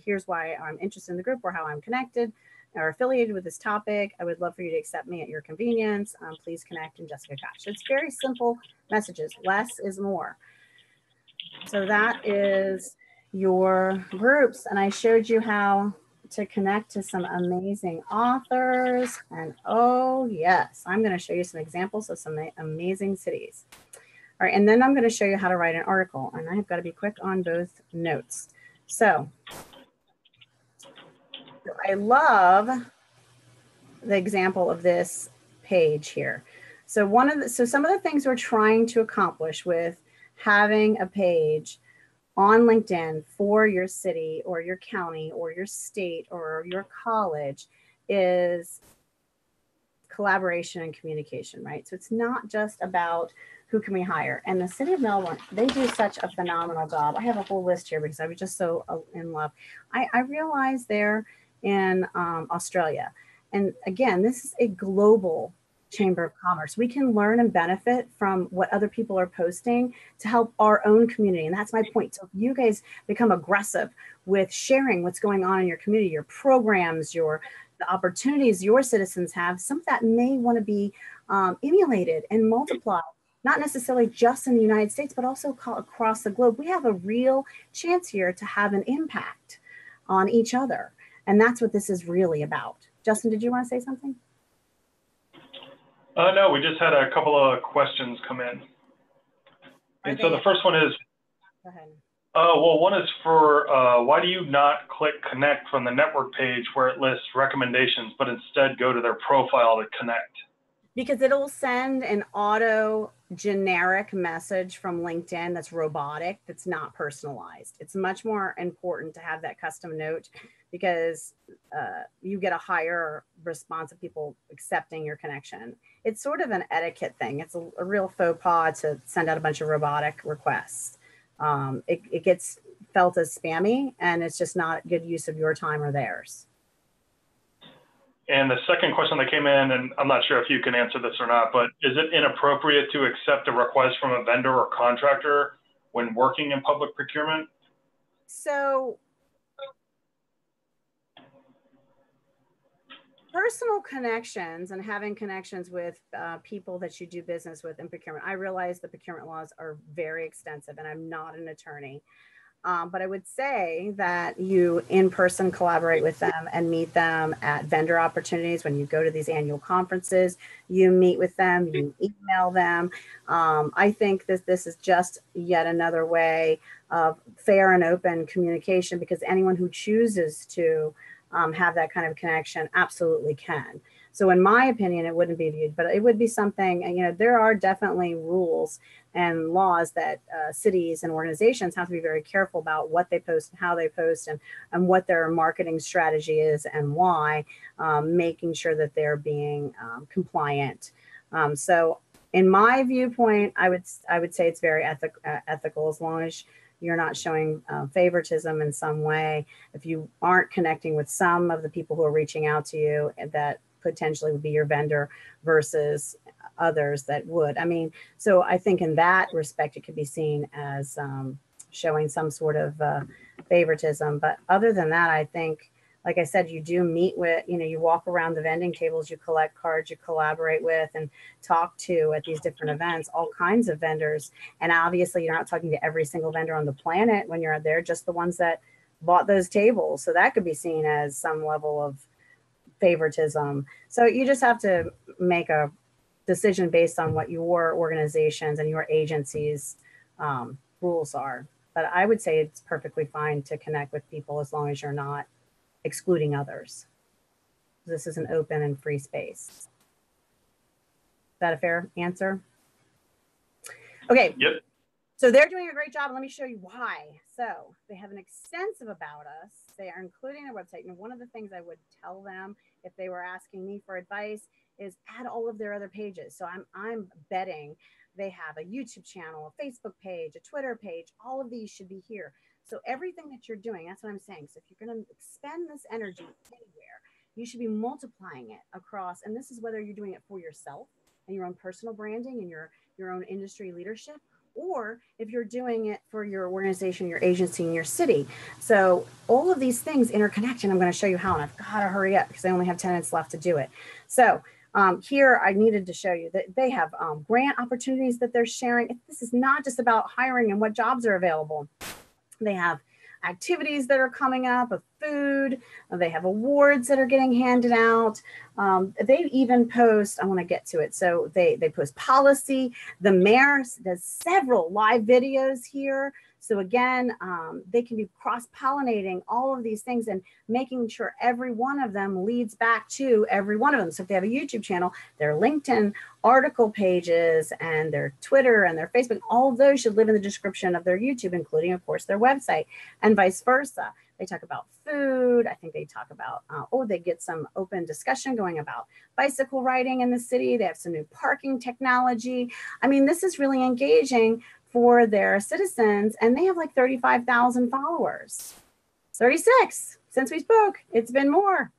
here's why I'm interested in the group or how I'm connected or affiliated with this topic. I would love for you to accept me at your convenience. Please connect in Jessica Koch. So it's very simple messages. Less is more. So that is your groups. And I showed you how to connect to some amazing authors. And oh yes, I'm going to show you some examples of some amazing cities. All right, and then I'm going to show you how to write an article. And I have got to be quick on both notes. So I love the example of this page here. So some of the things we're trying to accomplish with having a page on LinkedIn for your city or your county or your state or your college is collaboration and communication, right? So it's not just about who can we hire. And the city of Melbourne, they do such a phenomenal job. I have a whole list here because I was just so in love. I realized they're in Australia. And again, this is a global Chamber of Commerce. We can learn and benefit from what other people are posting to help our own community. And that's my point. So if you guys become aggressive with sharing what's going on in your community, your programs, the opportunities your citizens have, some of that may want to be emulated and multiplied, not necessarily just in the United States, but also across the globe. We have a real chance here to have an impact on each other. And that's what this is really about. Justin, did you want to say something? No, we just had a couple of questions come in. And so the first one is, go ahead. Well, one is for, why do you not click connect from the network page where it lists recommendations, but instead go to their profile to connect? Because it'll send an auto generic message from LinkedIn that's robotic, that's not personalized. It's much more important to have that custom note because you get a higher response of people accepting your connection. It's sort of an etiquette thing. It's a real faux pas to send out a bunch of robotic requests. It gets felt as spammy, and it's just not good use of your time or theirs. And the second question that came in, and I'm not sure if you can answer this or not, but is it inappropriate to accept a request from a vendor or contractor when working in public procurement? So personal connections and having connections with people that you do business with in procurement. I realize the procurement laws are very extensive and I'm not an attorney. But I would say that you in person collaborate with them and meet them at vendor opportunities. When you go to these annual conferences, you meet with them, you email them. I think that this is just yet another way of fair and open communication, because anyone who chooses to have that kind of connection absolutely can. So in my opinion, it wouldn't be viewed, but it would be something, you know, there are definitely rules and laws that cities and organizations have to be very careful about what they post and how they post and what their marketing strategy is and why, making sure that they're being compliant. So in my viewpoint, I would say it's very ethical as long as you're not showing favoritism in some way, if you aren't connecting with some of the people who are reaching out to you that potentially would be your vendor versus others that would. I mean, so I think in that respect, it could be seen as showing some sort of favoritism. But other than that, I think, like I said, you do meet with, you know, you walk around the vending tables, you collect cards, you collaborate with and talk to at these different events, all kinds of vendors. And obviously you're not talking to every single vendor on the planet when you're there, just the ones that bought those tables. So that could be seen as some level of favoritism. So you just have to make a decision based on what your organizations and your agencies rules are. But I would say it's perfectly fine to connect with people as long as you're not excluding others. This is an open and free space. Is that a fair answer? Okay. Yep. So they're doing a great job. Let me show you why. So they have an extensive about us. They are including their website. And one of the things I would tell them if they were asking me for advice is add all of their other pages. So I'm betting they have a YouTube channel, a Facebook page, a Twitter page. All of these should be here. So everything that you're doing, that's what I'm saying. So if you're going to expend this energy anywhere, you should be multiplying it across. And this is whether you're doing it for yourself and your own personal branding and your own industry leadership, or if you're doing it for your organization, your agency, and your city. So all of these things interconnect, and I'm going to show you how, and I've got to hurry up because I only have 10 minutes left to do it. So here I needed to show you that they have grant opportunities that they're sharing. This is not just about hiring and what jobs are available. They have activities that are coming up of food. They have awards that are getting handed out. They even post, I want to get to it. So they post policy. The mayor does several live videos here. So again, they can be cross-pollinating all of these things and making sure every one of them leads back to every one of them. So if they have a YouTube channel, their LinkedIn article pages and their Twitter and their Facebook, all of those should live in the description of their YouTube, including, of course, their website, and vice versa. They talk about food. I think they talk about, they get some open discussion going about bicycle riding in the city. They have some new parking technology. I mean, this is really engaging for their citizens, and they have like 35,000 followers. 36 since we spoke. It's been more.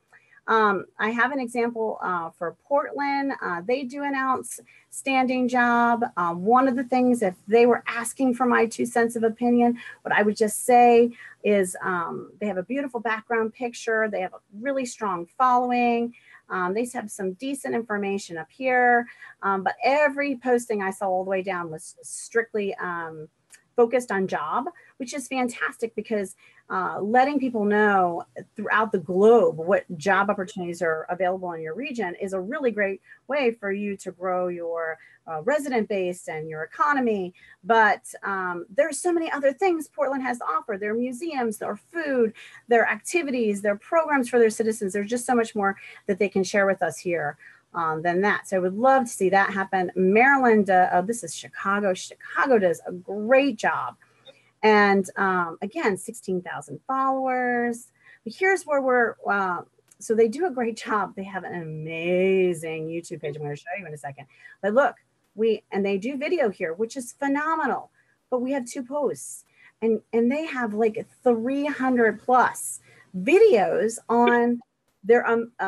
I have an example for Portland. They do an outstanding job. One of the things, if they were asking for my 2 cents of opinion, what I would just say is they have a beautiful background picture. They have a really strong following. They have some decent information up here, but every posting I saw all the way down was strictly focused on job, which is fantastic because letting people know throughout the globe what job opportunities are available in your region is a really great way for you to grow your resident base and your economy. But there's so many other things Portland has to offer. Their museums, their food, their activities, their programs for their citizens. There's just so much more that they can share with us here than that. So I would love to see that happen. Maryland, this is Chicago. Chicago does a great job. And again, 16,000 followers. But here's where we're, so they do a great job. They have an amazing YouTube page. I'm going to show you in a second. But look, and they do video here, which is phenomenal. But we have 2 posts. And they have like 300 plus videos on their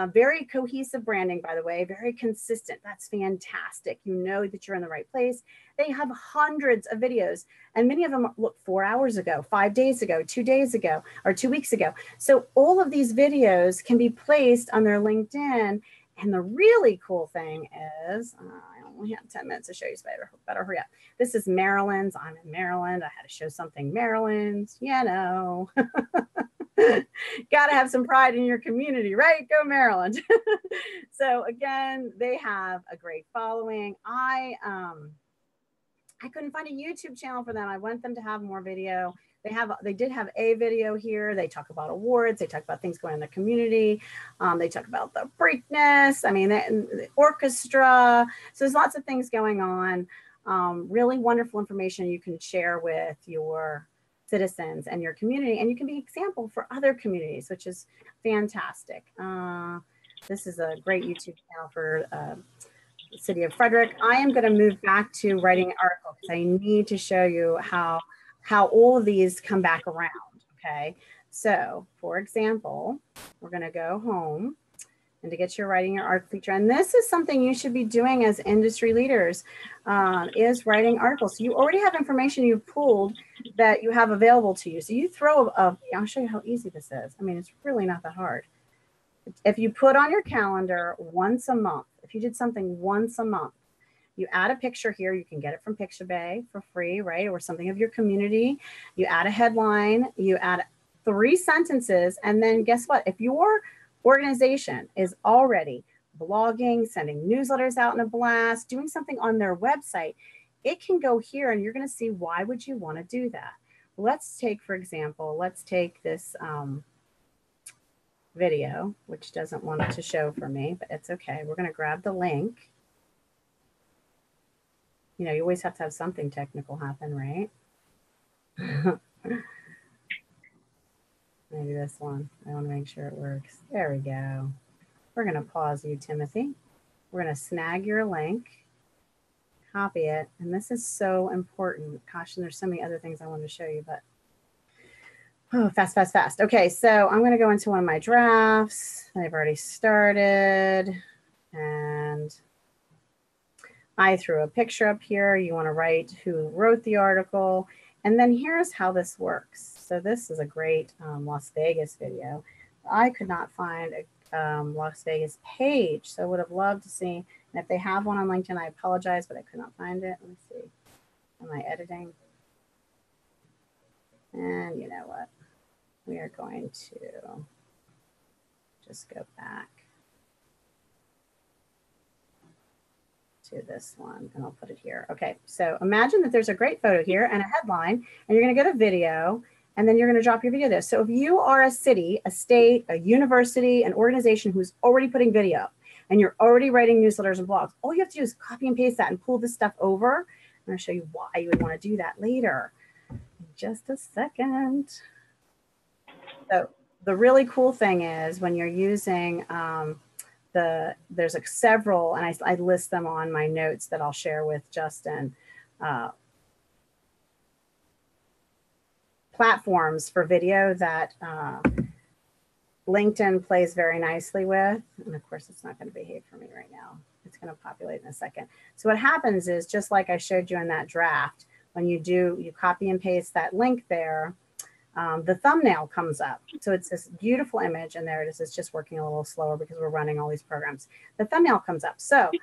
very cohesive branding, by the way, very consistent. That's fantastic. You know that you're in the right place. They have hundreds of videos, and many of them look 4 hours ago, 5 days ago, 2 days ago, or 2 weeks ago. So all of these videos can be placed on their LinkedIn. And the really cool thing is, I only have 10 minutes to show you, so I better hurry up. This is Maryland's. I'm in Maryland. I had to show something Maryland's, you know. Got to have some pride in your community, right? Go Maryland. So again, they have a great following. I couldn't find a YouTube channel for them. I want them to have more video. They did have a video here. They talk about awards. They talk about things going on in the community. They talk about the Preakness. I mean, the orchestra. So there's lots of things going on. Really wonderful information you can share with your citizens and your community, and you can be an example for other communities, which is fantastic. This is a great YouTube channel for the city of Frederick. I am going to move back to writing an article because I need to show you how how all of these come back around. Okay. So for example, we're going to go home and to get your writing your article feature. And this is something you should be doing as industry leaders, is writing articles. So you already have information you've pulled that you have available to you. So you throw I'll show you how easy this is. I mean, it's really not that hard. If you put on your calendar once a month, if you did something once a month, you add a picture here. You can get it from Pixabay for free, right? Or something of your community. You add a headline, you add 3 sentences, and then guess what? If your organization is already blogging, sending newsletters out in a blast, doing something on their website, it can go here and you're going to see why would you want to do that. Let's take, for example, let's take this video, which doesn't want it to show for me, but it's okay. We're going to grab the link. You know, you always have to have something technical happen, right? Maybe this one. I want to make sure it works. There we go. We're going to pause you, Timothy. We're going to snag your link, copy it. And this is so important. Gosh, and there's so many other things I wanted to show you, but oh, fast, fast, fast. Okay, so I'm going to go into one of my drafts. I've already started. And I threw a picture up here. You want to write who wrote the article. And then here's how this works. So this is a great Las Vegas video. I could not find a Las Vegas page, so I would have loved to see. And if they have one on LinkedIn, I apologize, but I could not find it. Let me see. Am I editing? And you know what? We are going to just go back to this one and I'll put it here. Okay, so imagine that there's a great photo here and a headline, and you're going to get a video, and then you're going to drop your video there. So if you are a city, a state, a university, an organization who's already putting video up, and you're already writing newsletters and blogs, all you have to do is copy and paste that and pull this stuff over. I'm going to show you why you would want to do that later. In just a second. So the really cool thing is when you're using there's like several, and I list them on my notes that I'll share with Justin, platforms for video that LinkedIn plays very nicely with. And of course, it's not going to behave for me right now. It's going to populate in a second. So what happens is, just like I showed you in that draft, when you copy and paste that link there, the thumbnail comes up. So it's this beautiful image, and there it is. It's just working a little slower because we're running all these programs. The thumbnail comes up. So you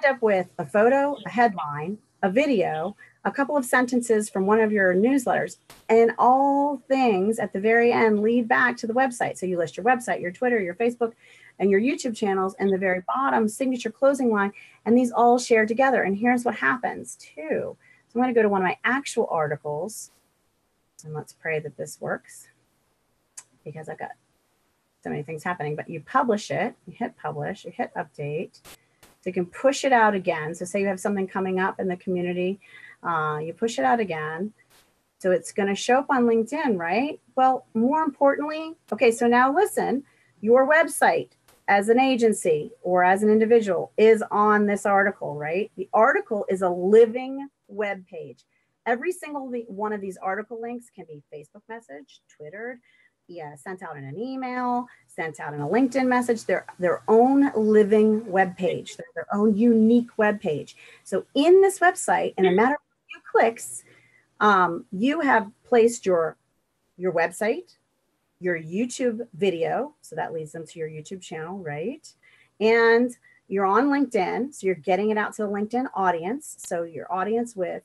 end up with a photo, a headline, a video, a couple of sentences from one of your newsletters, and all things at the very end lead back to the website. So you list your website, your Twitter, your Facebook, and your YouTube channels, and the very bottom signature closing line, and these all share together. And here's what happens too. So I'm going to go to one of my actual articles, and let's pray that this works, because I've got so many things happening. But you publish it, you hit publish, you hit update, so you can push it out again. So say you have something coming up in the community, you push it out again. So it's going to show up on LinkedIn, right? Well, more importantly, okay, so now listen, your website as an agency or as an individual is on this article, right? The article is a living web page. Every single one of these article links can be Facebook message, Twittered, sent out in an email, sent out in a LinkedIn message. They're their own living web page. They're their own unique web page. So in this website, in a matter of a few clicks, you have placed your website, your YouTube video, so that leads them to your YouTube channel, right? And you're on LinkedIn, so you're getting it out to the LinkedIn audience. So your audience with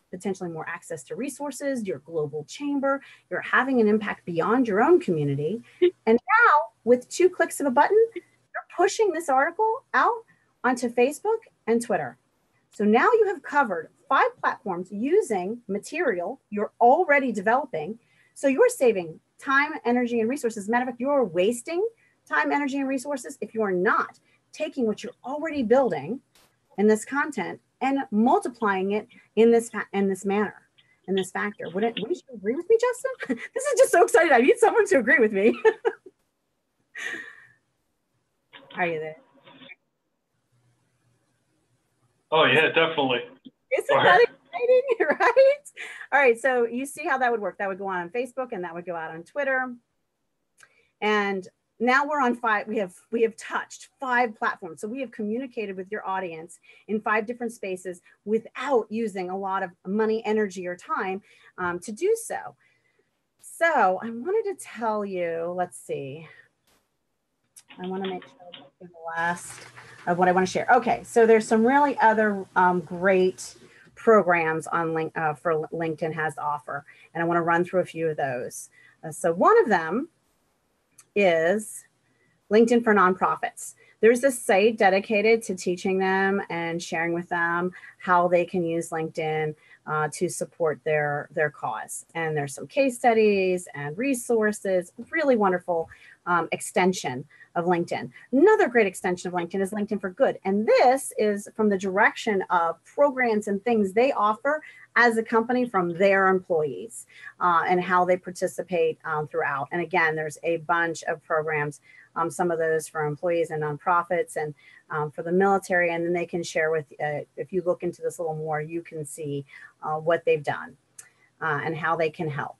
potentially more access to resources, your global chamber, you're having an impact beyond your own community. And now with 2 clicks of a button, you're pushing this article out onto Facebook and Twitter. So now you have covered 5 platforms using material you're already developing. So you're saving time, energy, and resources. As a matter of fact, you're wasting time, energy, and resources if you're not taking what you're already building in this content and multiplying it in this manner, in this factor. Wouldn't you agree with me, Justin? This is just so exciting. I need someone to agree with me. Are you there? Oh yeah, definitely. Isn't that exciting, right? All right, so you see how that would work. That would go on Facebook and that would go out on Twitter. And now we're on 5, we have touched 5 platforms. So we have communicated with your audience in 5 different spaces without using a lot of money, energy, or time to do so. So I wanted to tell you, let's see. I want to make sure that's the last of what I want to share. Okay, so there's some really other great programs on for LinkedIn has to offer, and I want to run through a few of those. So one of them is LinkedIn for nonprofits. There's this site dedicated to teaching them and sharing with them how they can use LinkedIn to support their cause. And there's some case studies and resources, really wonderful extension of LinkedIn. Another great extension of LinkedIn is LinkedIn for Good. And this is from the direction of programs and things they offer as a company from their employees and how they participate throughout. And again, there's a bunch of programs, some of those for employees and nonprofits and for the military. And then they can share with, if you look into this a little more, you can see what they've done and how they can help.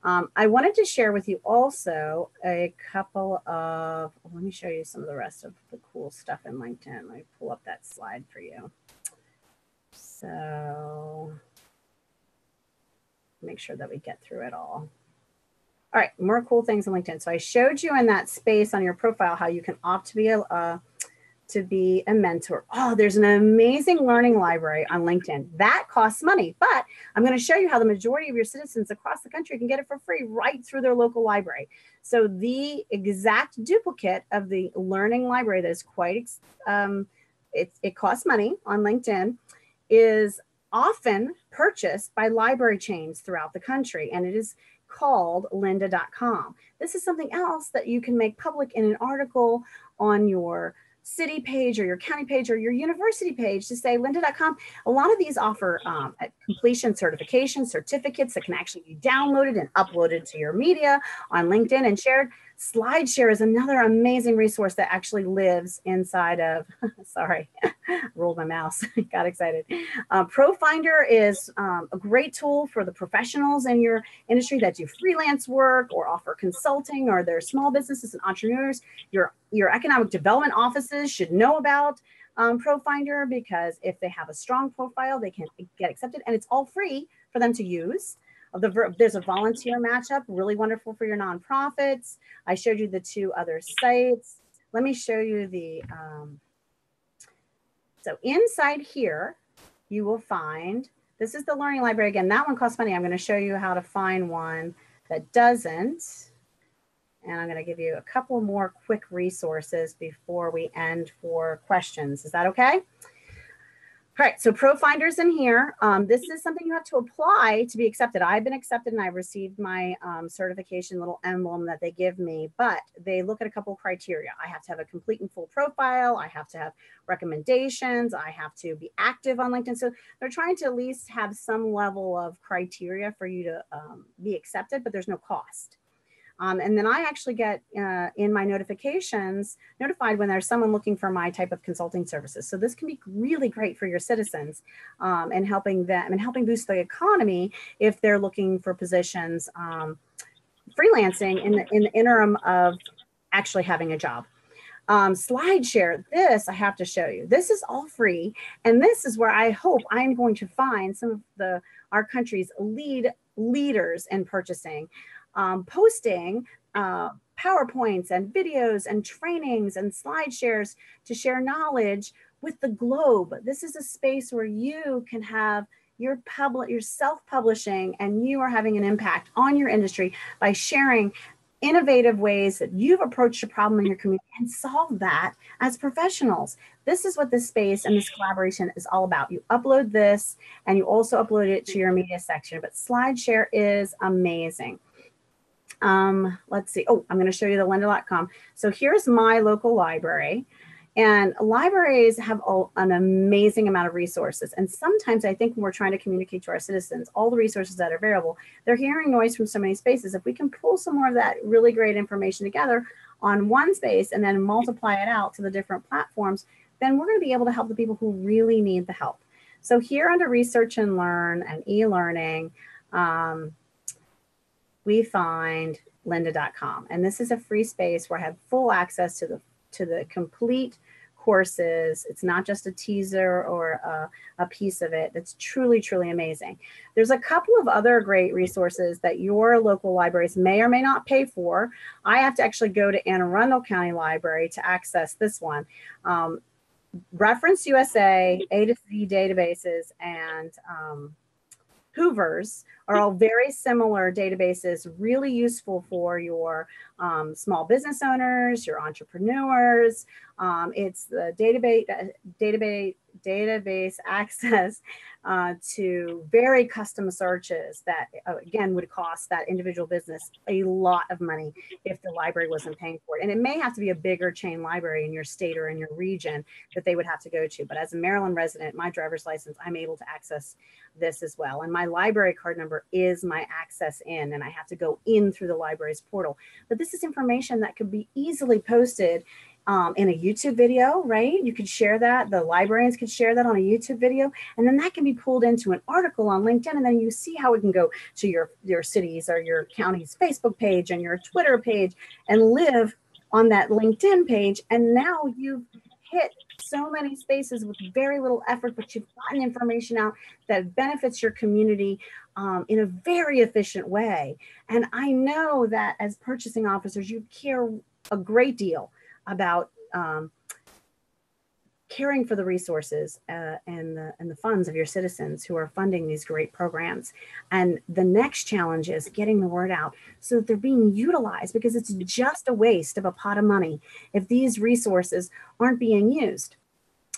I wanted to share with you also a couple of, let me show you some of the rest of the cool stuff in LinkedIn. Let me pull up that slide for you. So make sure that we get through it all. All right, more cool things in LinkedIn. So I showed you in that space on your profile how you can opt to be a mentor. Oh, there's an amazing learning library on LinkedIn. That costs money, but I'm going to show you how the majority of your citizens across the country can get it for free right through their local library. So the exact duplicate of the learning library that is quite, it costs money on LinkedIn, is often purchased by library chains throughout the country, and it is called lynda.com. This is something else that you can make public in an article on your city page or your county page or your university page to say lynda.com. A lot of these offer completion certification certificates that can actually be downloaded and uploaded to your media on LinkedIn and shared. SlideShare is another amazing resource that actually lives inside of, sorry, rolled my mouse, got excited. ProFinder is a great tool for the professionals in your industry that do freelance work or offer consulting, or they're small businesses and entrepreneurs. Your economic development offices should know about ProFinder, because if they have a strong profile, they can get accepted, and it's all free for them to use. There's a volunteer matchup, really wonderful for your nonprofits. I showed you the 2 other sites. Let me show you the, so inside here, you will find, this is the learning library. Again, that one costs money. I'm going to show you how to find one that doesn't. And I'm going to give you a couple more quick resources before we end for questions. Is that okay? All right, so ProFinder's in here. This is something you have to apply to be accepted. I've been accepted and I've received my certification little emblem that they give me, but they look at a couple of criteria. I have to have a complete and full profile. I have to have recommendations. I have to be active on LinkedIn. So they're trying to at least have some level of criteria for you to be accepted, but there's no cost. And then I actually get in my notifications notified when there's someone looking for my type of consulting services. So this can be really great for your citizens and helping them and helping boost the economy if they're looking for positions freelancing in the interim of actually having a job. SlideShare, this I have to show you. This is all free, and this is where I hope I'm going to find some of our country's leaders in purchasing. Posting PowerPoints and videos and trainings and slide shares to share knowledge with the globe. This is a space where you can have your self-publishing, and you are having an impact on your industry by sharing innovative ways that you've approached a problem in your community and solve that as professionals. This is what this space and this collaboration is all about. You upload this and you also upload it to your media section, but SlideShare is amazing. Let's see. Oh, I'm going to show you the lynda.com. So here's my local library, and libraries have an amazing amount of resources. And sometimes I think when we're trying to communicate to our citizens, all the resources that are available, they're hearing noise from so many spaces. If we can pull some more of that really great information together on one space and then multiply it out to the different platforms, then we're going to be able to help the people who really need the help. So here under Research and Learn and e-learning, we find lynda.com. And this is a free space where I have full access to the complete courses. It's not just a teaser or a piece of it. That's truly, truly amazing. There's a couple of other great resources that your local libraries may or may not pay for. I have to actually go to Anne Arundel County Library to access this one. Reference USA, A to Z databases, and Hoover's are all very similar databases, really useful for your small business owners, your entrepreneurs. It's the database access to very custom searches that, again, would cost that individual business a lot of money if the library wasn't paying for it. And it may have to be a bigger chain library in your state or in your region that they would have to go to. But as a Maryland resident, my driver's license, I'm able to access this as well. And my library card number is my access in, and I have to go in through the library's portal. But this is information that could be easily posted in a YouTube video, right? You could share that. The librarians could share that on a YouTube video, and then that can be pulled into an article on LinkedIn, and then you see how it can go to your city's or your county's Facebook page and your Twitter page and live on that LinkedIn page. And now you've hit so many spaces with very little effort, but you've gotten information out that benefits your community in a very efficient way. And I know that as purchasing officers, you care a great deal about caring for the resources and the funds of your citizens who are funding these great programs. And the next challenge is getting the word out so that they're being utilized, because it's just a waste of a pot of money if these resources aren't being used.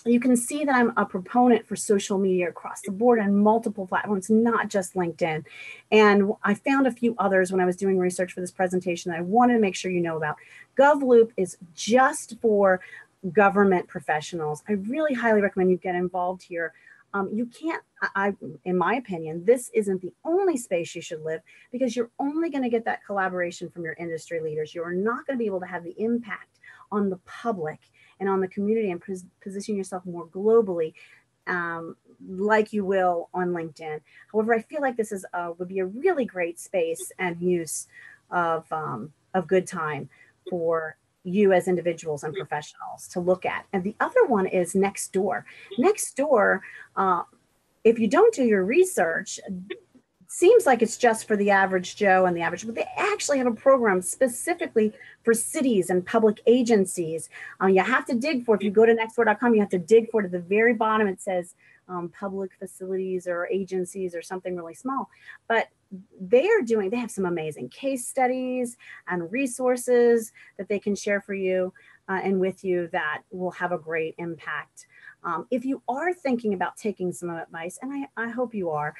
You can see that I'm a proponent for social media across the board on multiple platforms, not just LinkedIn. And I found a few others when I was doing research for this presentation that I wanted to make sure you know about. GovLoop is just for government professionals. I really highly recommend you get involved here. You can't, in my opinion, this isn't the only space you should live, because you're only going to get that collaboration from your industry leaders. You're not going to be able to have the impact on the public and on the community and position yourself more globally like you will on LinkedIn. However, I feel like this is would be a really great space and use of good time for you as individuals and professionals to look at. And the other one is Nextdoor. Nextdoor, if you don't do your research, seems like it's just for the average Joe and the average, but they actually have a program specifically for cities and public agencies. You have to dig for, if you go to nextdoor.com, you have to dig for it. At the very bottom, it says public facilities or agencies or something really small. But they have some amazing case studies and resources that they can share for you and with you that will have a great impact. If you are thinking about taking some advice, and I hope you are,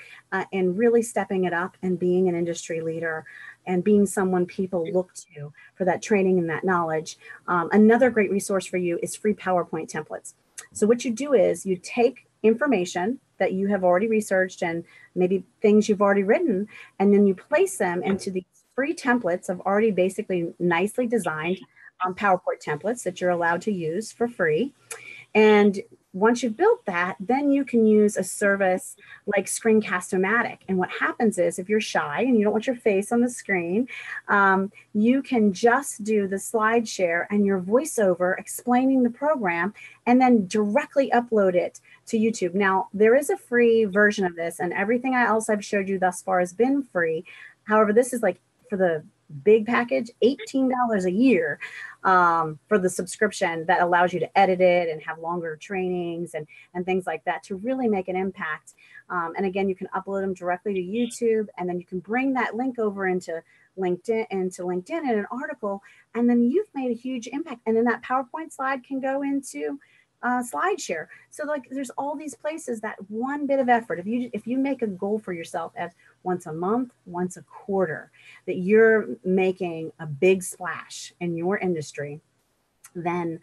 and really stepping it up and being an industry leader and being someone people look to for that training and that knowledge, another great resource for you is free PowerPoint templates. So what you do is you take information that you have already researched and maybe things you've already written, and then you place them into these free templates of already basically nicely designed PowerPoint templates that you're allowed to use for free. And once you've built that, then you can use a service like Screencast-O-Matic. And what happens is, if you're shy and you don't want your face on the screen, you can just do the slide share and your voiceover explaining the program, and then directly upload it to YouTube. Now, there is a free version of this, and everything else I've showed you thus far has been free. However, this is like, for the big package, $18 a year for the subscription that allows you to edit it and have longer trainings and things like that to really make an impact. And again, you can upload them directly to YouTube, and then you can bring that link over into LinkedIn in an article, and then you've made a huge impact. And then that PowerPoint slide can go into SlideShare. So like, there's all these places that one bit of effort, if you make a goal for yourself as once a month, once a quarter, that you're making a big splash in your industry, then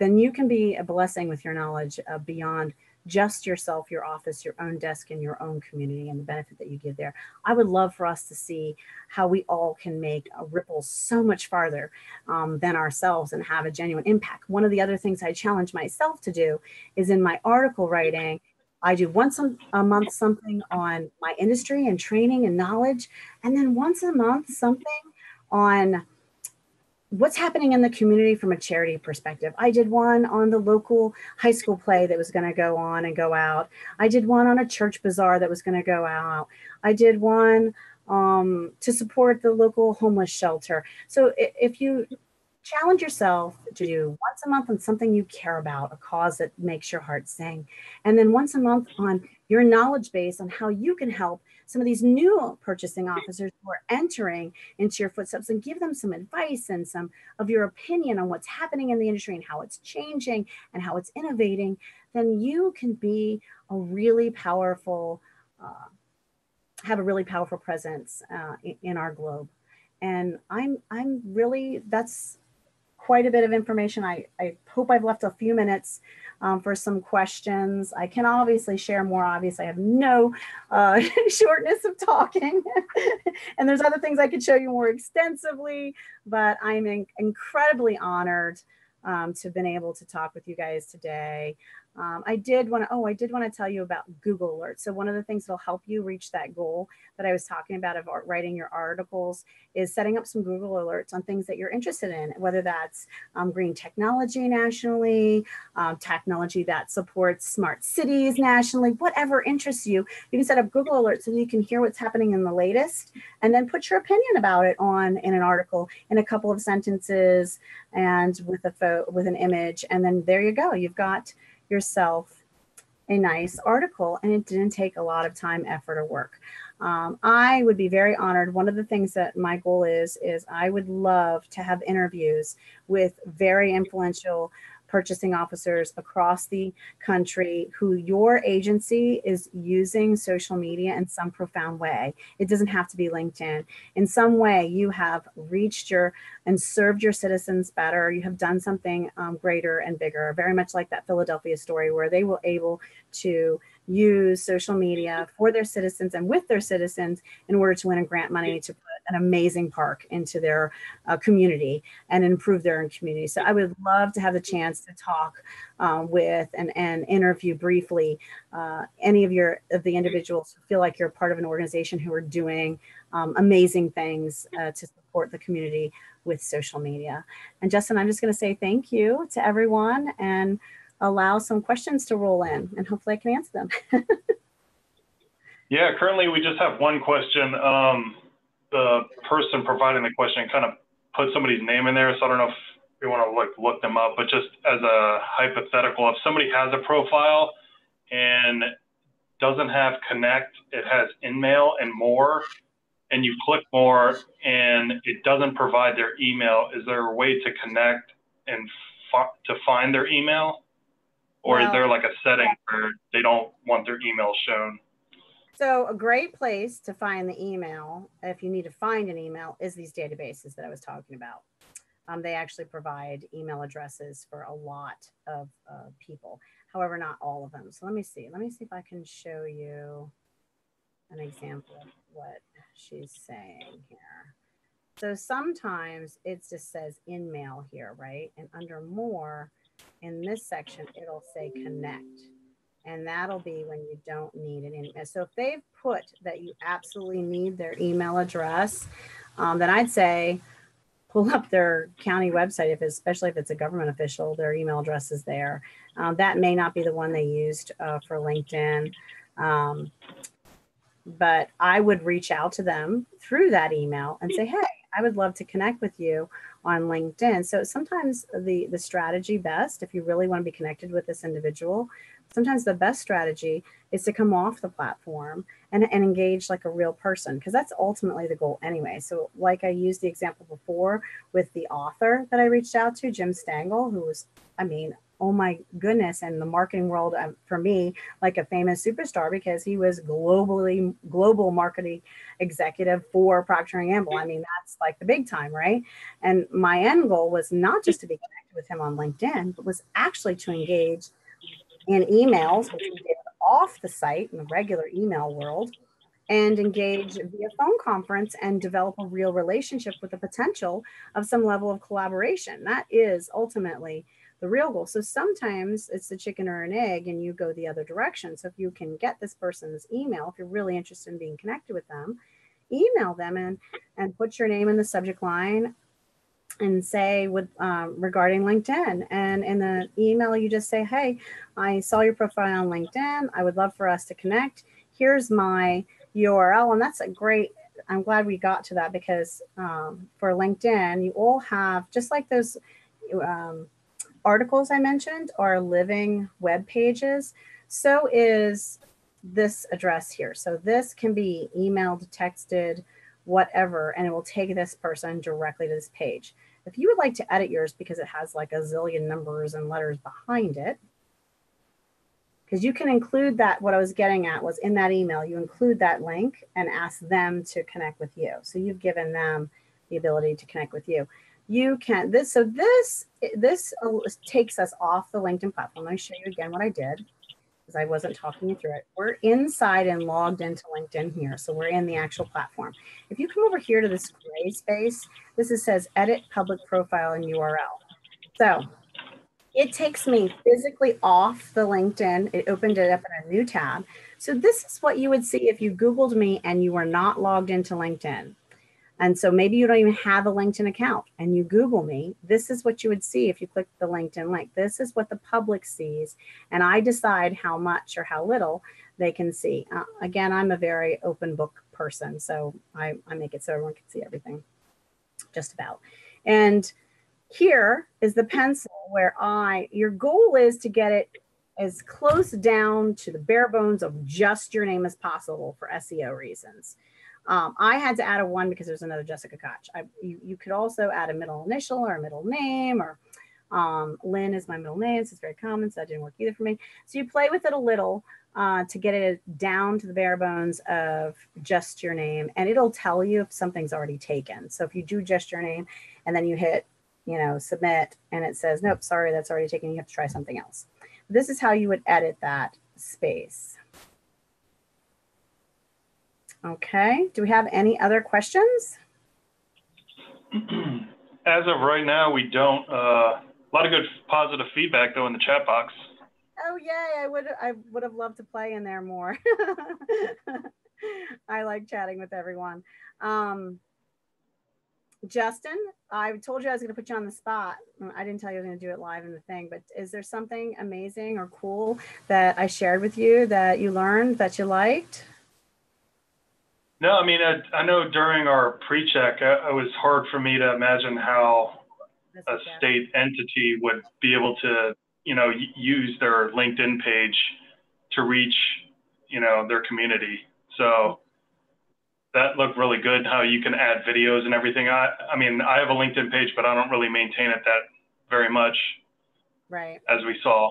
you can be a blessing with your knowledge beyond just yourself, your office, your own desk, and your own community, and the benefit that you give there. I would love for us to see how we all can make a ripple so much farther than ourselves and have a genuine impact. One of the other things I challenge myself to do is in my article writing, I do once a month something on my industry and training and knowledge, and then once a month something on what's happening in the community from a charity perspective. I did one on the local high school play that was going to go on and go out. I did one on a church bazaar that was going to go out. I did one to support the local homeless shelter. So if you challenge yourself to do once a month on something you care about, a cause that makes your heart sing, and then once a month on your knowledge base on how you can help some of these new purchasing officers who are entering into your footsteps, and give them some advice and some of your opinion on what's happening in the industry and how it's changing and how it's innovating, then you can be a really powerful, have a really powerful presence in our globe. And I'm really, that's quite a bit of information. I hope I've left a few minutes for some questions. I can obviously share more. Obviously, I have no shortness of talking. And there's other things I could show you more extensively, but I'm incredibly honored to have been able to talk with you guys today. I did want to tell you about Google Alerts. So one of the things that will help you reach that goal that I was talking about of writing your articles is setting up some Google Alerts on things that you're interested in, whether that's green technology nationally, technology that supports smart cities nationally, whatever interests you. You can set up Google Alerts so you can hear what's happening in the latest, and then put your opinion about it in an article in a couple of sentences and with an image, and then there you go. You've got yourself a nice article, and it didn't take a lot of time, effort, or work. I would be very honored. One of the things that my goal is I would love to have interviews with very influential purchasing officers across the country who your agency is using social media in some profound way. It doesn't have to be LinkedIn. In some way, you have reached and served your citizens better. You have done something greater and bigger, very much like that Philadelphia story where they were able to use social media for their citizens and with their citizens in order to win a grant money to put an amazing park into their community and improve their own community. So I would love to have the chance to talk with and interview briefly any of the individuals who feel like you're part of an organization who are doing amazing things to support the community with social media. And Justin, I'm just going to say thank you to everyone and allow some questions to roll in, and hopefully I can answer them. Yeah, currently we just have one question. The person providing the question kind of put somebody's name in there, so I don't know if we want to look them up, but just as a hypothetical, if somebody has a profile and doesn't have connect, it has InMail and more, and you click more and it doesn't provide their email, is there a way to connect and to find their email? Or is there like a setting where they don't want their email shown? So a great place to find the email, if you need to find an email, is these databases that I was talking about. They actually provide email addresses for a lot of people. However, not all of them. So let me see if I can show you an example of what she's saying here. So sometimes it just says InMail here, right? And under more, in this section, it'll say connect. And that'll be when you don't need an email. So if they've put that you absolutely need their email address, then I'd say pull up their county website, especially if it's a government official, their email address is there. That may not be the one they used for LinkedIn. But I would reach out to them through that email and say, hey, I would love to connect with you on LinkedIn. So sometimes the strategy best, if you really want to be connected with this individual, sometimes the best strategy is to come off the platform and engage like a real person, because that's ultimately the goal anyway. So like I used the example before with the author that I reached out to, Jim Stengel, who was, oh my goodness, in the marketing world, for me, like a famous superstar, because he was global marketing executive for Procter & Gamble. That's like the big time, right? And my end goal was not just to be connected with him on LinkedIn, but was actually to engage in emails, which we did off the site in the regular email world, and engage via phone conference and develop a real relationship with the potential of some level of collaboration. That is ultimately the real goal. So sometimes it's the chicken or an egg and you go the other direction. So if you can get this person's email, if you're really interested in being connected with them, email them and put your name in the subject line and say with regarding LinkedIn. And in the email, you just say, hey, I saw your profile on LinkedIn. I would love for us to connect. Here's my URL. And that's a great, I'm glad we got to that, because for LinkedIn, you all have, just like those articles I mentioned are living web pages, so is this address here. So this can be emailed, texted, whatever, and it will take this person directly to this page. If you would like to edit yours because it has like a zillion numbers and letters behind it, because you can include that, what I was getting at was in that email, you include that link and ask them to connect with you. So you've given them the ability to connect with you. You can, this takes us off the LinkedIn platform. Let me show you again what I did, because I wasn't talking you through it. We're inside and logged into LinkedIn here. So we're in the actual platform. If you come over here to this gray space, this says edit public profile and URL. So it takes me physically off the LinkedIn. It opened it up in a new tab. So this is what you would see if you Googled me and you were not logged into LinkedIn. And so maybe you don't even have a LinkedIn account and you Google me. This is what you would see if you click the LinkedIn link. This is what the public sees. And I decide how much or how little they can see. Again, I'm a very open book person. So I make it so everyone can see everything, just about. And here is the pencil where your goal is to get it as close down to the bare bones of just your name as possible for SEO reasons. I had to add a 1 because there's another Jessica Koch. You could also add a middle initial or a middle name, or Lynn is my middle name, so it's very common, so that didn't work either for me. So you play with it a little to get it down to the bare bones of just your name, and it'll tell you if something's already taken. So if you do just your name and then you hit, submit, and it says, nope, sorry, that's already taken, you have to try something else. This is how you would edit that space. Okay, do we have any other questions? As of right now, we don't. A lot of good positive feedback though in the chat box. Oh yay, I would have loved to play in there more. I like chatting with everyone. Justin, I told you I was going to put you on the spot. I didn't tell you I was going to do it live in the thing, but is there something amazing or cool that I shared with you that you learned that you liked? No, I mean, I know during our pre-check, it was hard for me to imagine how a state entity would be able to, use their LinkedIn page to reach, their community. So that looked really good, how you can add videos and everything. I mean, I have a LinkedIn page, but I don't really maintain it that very much, right? As we saw.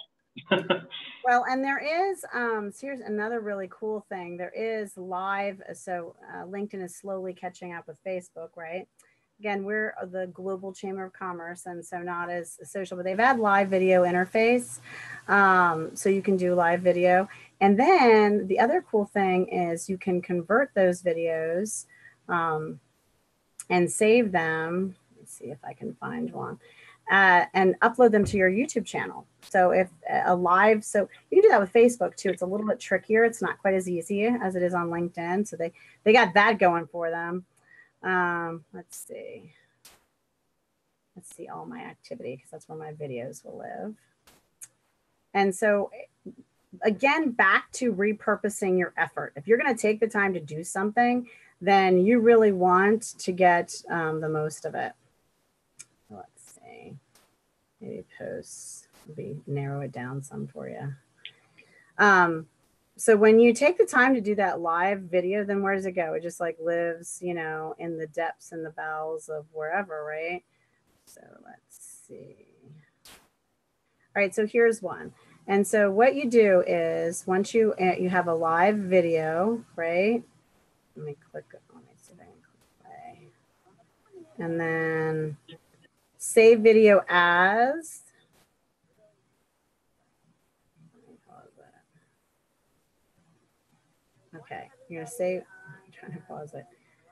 Well, and there is, so here's another really cool thing. There is live, so LinkedIn is slowly catching up with Facebook, right? Again, we're the global chamber of commerce, and so not as social, but they've had live video interface. So you can do live video. And then the other cool thing is you can convert those videos and save them. Let's see if I can find one. And upload them to your YouTube channel. So if so you can do that with Facebook too. It's a little bit trickier. It's not quite as easy as it is on LinkedIn. So they got that going for them. Let's see all my activity, because that's where my videos will live. And so again, back to repurposing your effort. If you're going to take the time to do something, then you really want to get the most of it. Let's see, maybe posts, maybe narrow it down some for you. So when you take the time to do that live video, then where does it go? It just like lives, in the depths and the bowels of wherever, right? So let's see. All right, so here's one. And so what you do is once you have a live video, right? Let me click, let me see if I can click play. And then save video as. Okay, you're gonna save, I'm trying to pause it.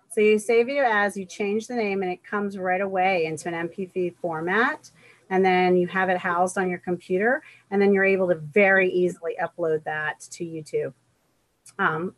So you save it as, you change the name and it comes right away into an MP3 format. And then you have it housed on your computer, and then you're able to very easily upload that to YouTube.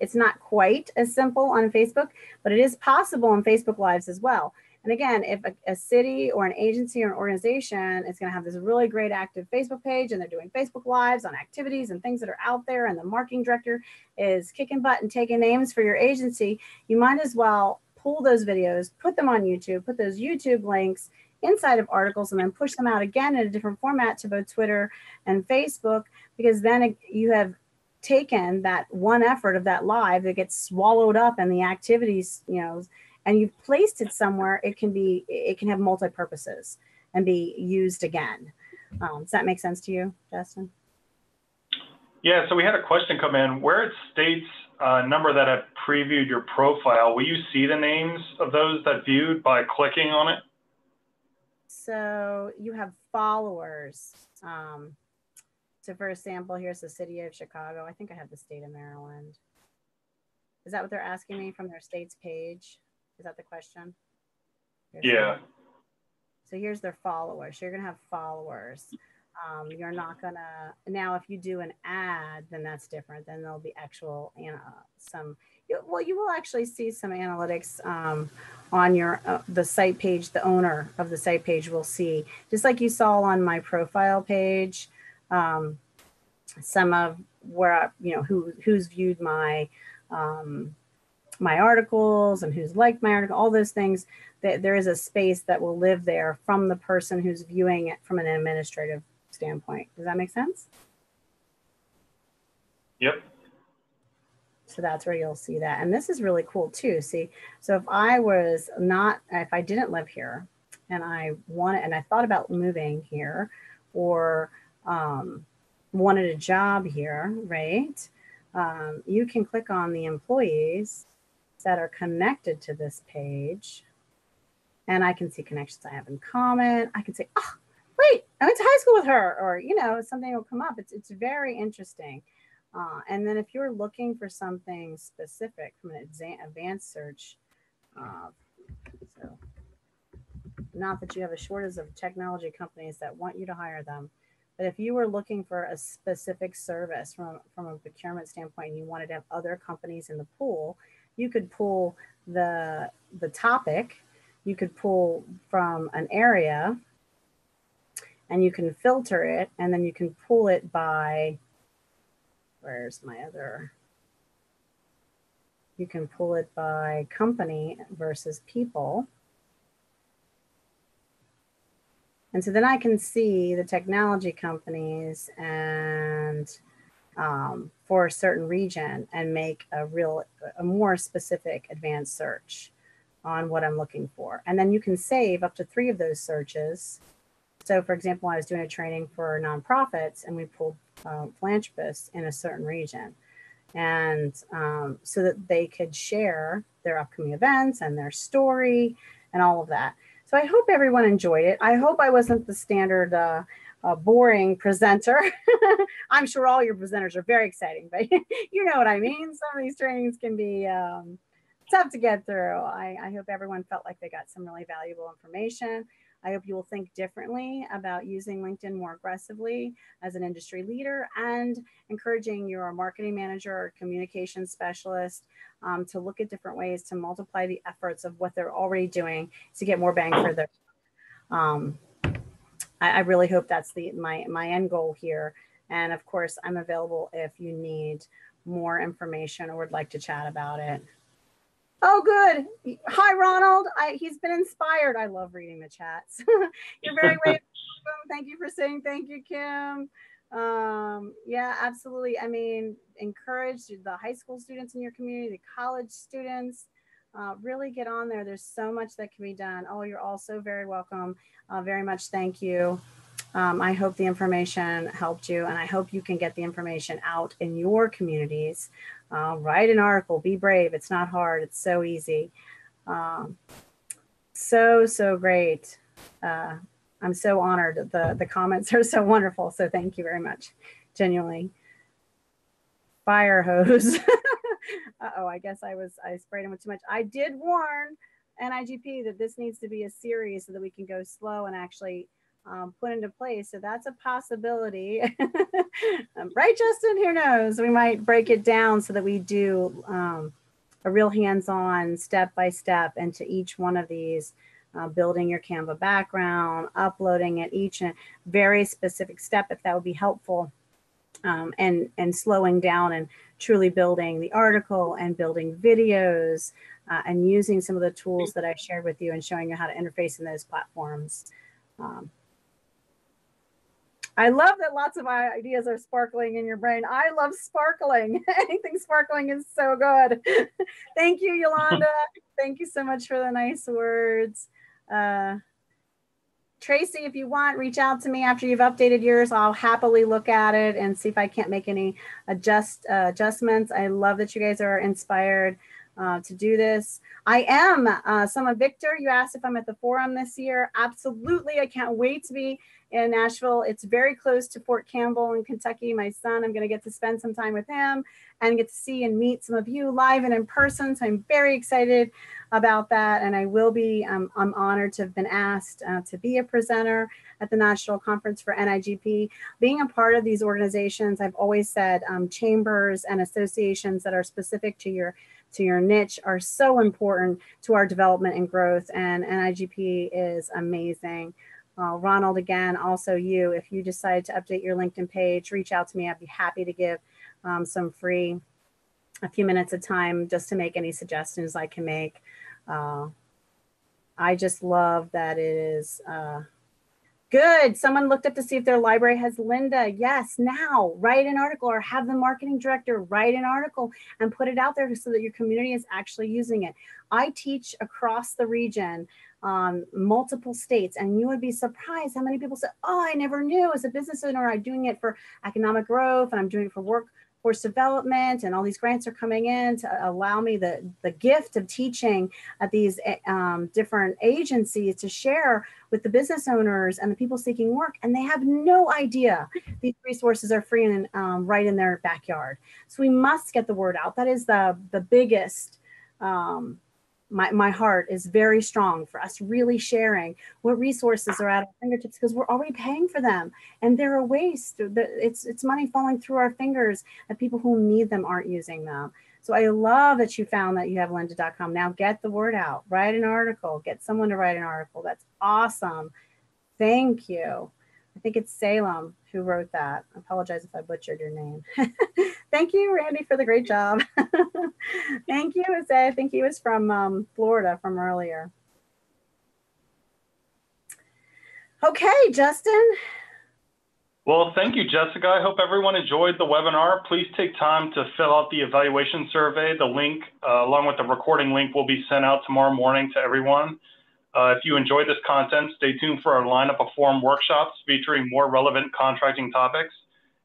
It's not quite as simple on Facebook, but it is possible on Facebook Lives as well. And again, if a city or an agency or an organization is going to have this really great active Facebook page and they're doing Facebook Lives on activities and things that are out there, and the marketing director is kicking butt and taking names for your agency, you might as well pull those videos, put them on YouTube, put those YouTube links inside of articles, and then push them out again in a different format to both Twitter and Facebook, because then you have taken that one effort of that live that gets swallowed up in the activities, you know, and you've placed it somewhere. It can have multi-purposes and be used again. Does that make sense to you, Justin? Yeah, so we had a question come in where it states a number that have previewed your profile. Will you see the names of those that viewed by clicking on it? So you have followers. So for example, here's the city of Chicago. I think I have the state of Maryland. Is that what they're asking me from their state's page? Is that the question? Yeah. So here's their followers. So you're going to have followers. You're not going to, now if you do an ad, then that's different. Then there'll be actual, you will actually see some analytics on your the site page. The owner of the site page will see, just like you saw on my profile page, some of where, who's viewed my my articles and who's liked my article, all those things, that there is a space that will live there from the person who's viewing it from an administrative standpoint. Does that make sense? Yep. So that's where you'll see that. And this is really cool too. See, so if I didn't live here and I thought about moving here, or wanted a job here, right? You can click on the employees that are connected to this page, and I can see connections I have in common. I can say, oh, wait, I went to high school with her, or, something will come up. It's very interesting. And then if you're looking for something specific from an advanced search, so not that you have a shortage of technology companies that want you to hire them, but if you were looking for a specific service from a procurement standpoint, and you wanted to have other companies in the pool, you could pull the topic, you could pull from an area, and you can filter it, and then you can pull it by, you can pull it by company versus people. And so then I can see the technology companies and for a certain region, and make a more specific advanced search on what I'm looking for. And then you can save up to 3 of those searches. So for example, I was doing a training for nonprofits, and we pulled philanthropists in a certain region. And so that they could share their upcoming events and their story and all of that. So I hope everyone enjoyed it. I hope I wasn't the standard boring presenter. I'm sure all your presenters are very exciting, but you know what I mean? Some of these trainings can be tough to get through. I hope everyone felt like they got some really valuable information. I hope you will think differently about using LinkedIn more aggressively as an industry leader, and encouraging your marketing manager or communications specialist to look at different ways to multiply the efforts of what they're already doing to get more bang for their I really hope that's my end goal here. And of course, I'm available if you need more information or would like to chat about it. Oh, good. Hi, Ronald. He's been inspired. I love reading the chats. You're very welcome. Thank you for saying thank you, Kim. Yeah, absolutely. I mean, encourage the high school students in your community, the college students, really get on there. There's so much that can be done. Oh, you're also very welcome. Very much thank you. I hope the information helped you, and I hope you can get the information out in your communities. Write an article, be brave. It's not hard. It's so easy. So great. I'm so honored. The comments are so wonderful. So thank you very much. Genuinely. Fire hose. Uh-oh, I guess I sprayed him with too much. I did warn NIGP that this needs to be a series so that we can go slow and actually put into place. So that's a possibility. Right, Justin? Who knows? We might break it down so that we do a real hands-on step-by-step into each one of these, building your Canva background, uploading it, each and very specific step, if that would be helpful, and slowing down and truly building the article and building videos and using some of the tools that I shared with you and showing you how to interface in those platforms. I love that lots of ideas are sparkling in your brain. I love sparkling. Anything sparkling is so good. Thank you, Yolanda. Thank you so much for the nice words. Tracy, if you want, reach out to me after you've updated yours. I'll happily look at it and see if I can't make any adjustments. I love that you guys are inspired to do this. I am. Victor, you asked if I'm at the forum this year. Absolutely. I can't wait to be in Nashville. It's very close to Fort Campbell in Kentucky. My son, I'm going to get to spend some time with him and get to see and meet some of you live and in person. So I'm very excited about that. And I will be, I'm honored to have been asked to be a presenter at the National Conference for NIGP. Being a part of these organizations, I've always said chambers and associations that are specific to your niche are so important to our development and growth, and NIGP is amazing. Ronald, again, also you, if you decide to update your LinkedIn page, reach out to me. I'd be happy to give some free, a few minutes of time just to make any suggestions I can make. I just love that it is good. Someone looked up to see if their library has Linda. Yes, now write an article or have the marketing director write an article and put it out there so that your community is actually using it. I teach across the region, multiple states, and you would be surprised how many people say, oh, I never knew. As a business owner, I'm doing it for economic growth and I'm doing it for workforce development, and all these grants are coming in to allow me the gift of teaching at these different agencies to share with the business owners and the people seeking work, and they have no idea these resources are free and right in their backyard. So we must get the word out. That is the biggest, my heart is very strong for us really sharing what resources are at our fingertips, because we're already paying for them and they're a waste. It's money falling through our fingers and people who need them aren't using them. So I love that you found that you have lynda.com. Now get the word out, write an article, get someone to write an article. That's awesome. Thank you. I think it's Salem who wrote that. I apologize if I butchered your name. Thank you, Randy, for the great job. Thank you, Jose. I think he was from Florida from earlier. Okay, Justin. Well, thank you, Jessica. I hope everyone enjoyed the webinar. Please take time to fill out the evaluation survey. The link, along with the recording link, will be sent out tomorrow morning to everyone. If you enjoyed this content, stay tuned for our lineup of forum workshops featuring more relevant contracting topics.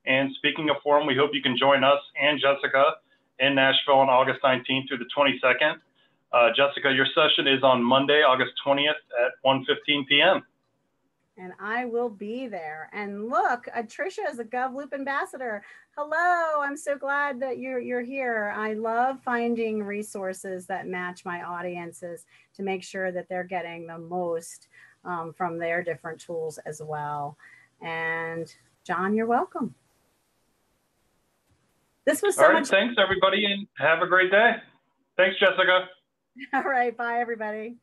And speaking of forum, we hope you can join us and Jessica in Nashville on August 19th through the 22nd. Jessica, your session is on Monday, August 20th at 1:15 p.m. And I will be there. And look, Tricia is a GovLoop ambassador. Hello, I'm so glad that you're here. I love finding resources that match my audiences to make sure that they're getting the most from their different tools as well. And John, you're welcome. This was so much. Thanks everybody, and have a great day. Thanks, Jessica. All right, bye everybody.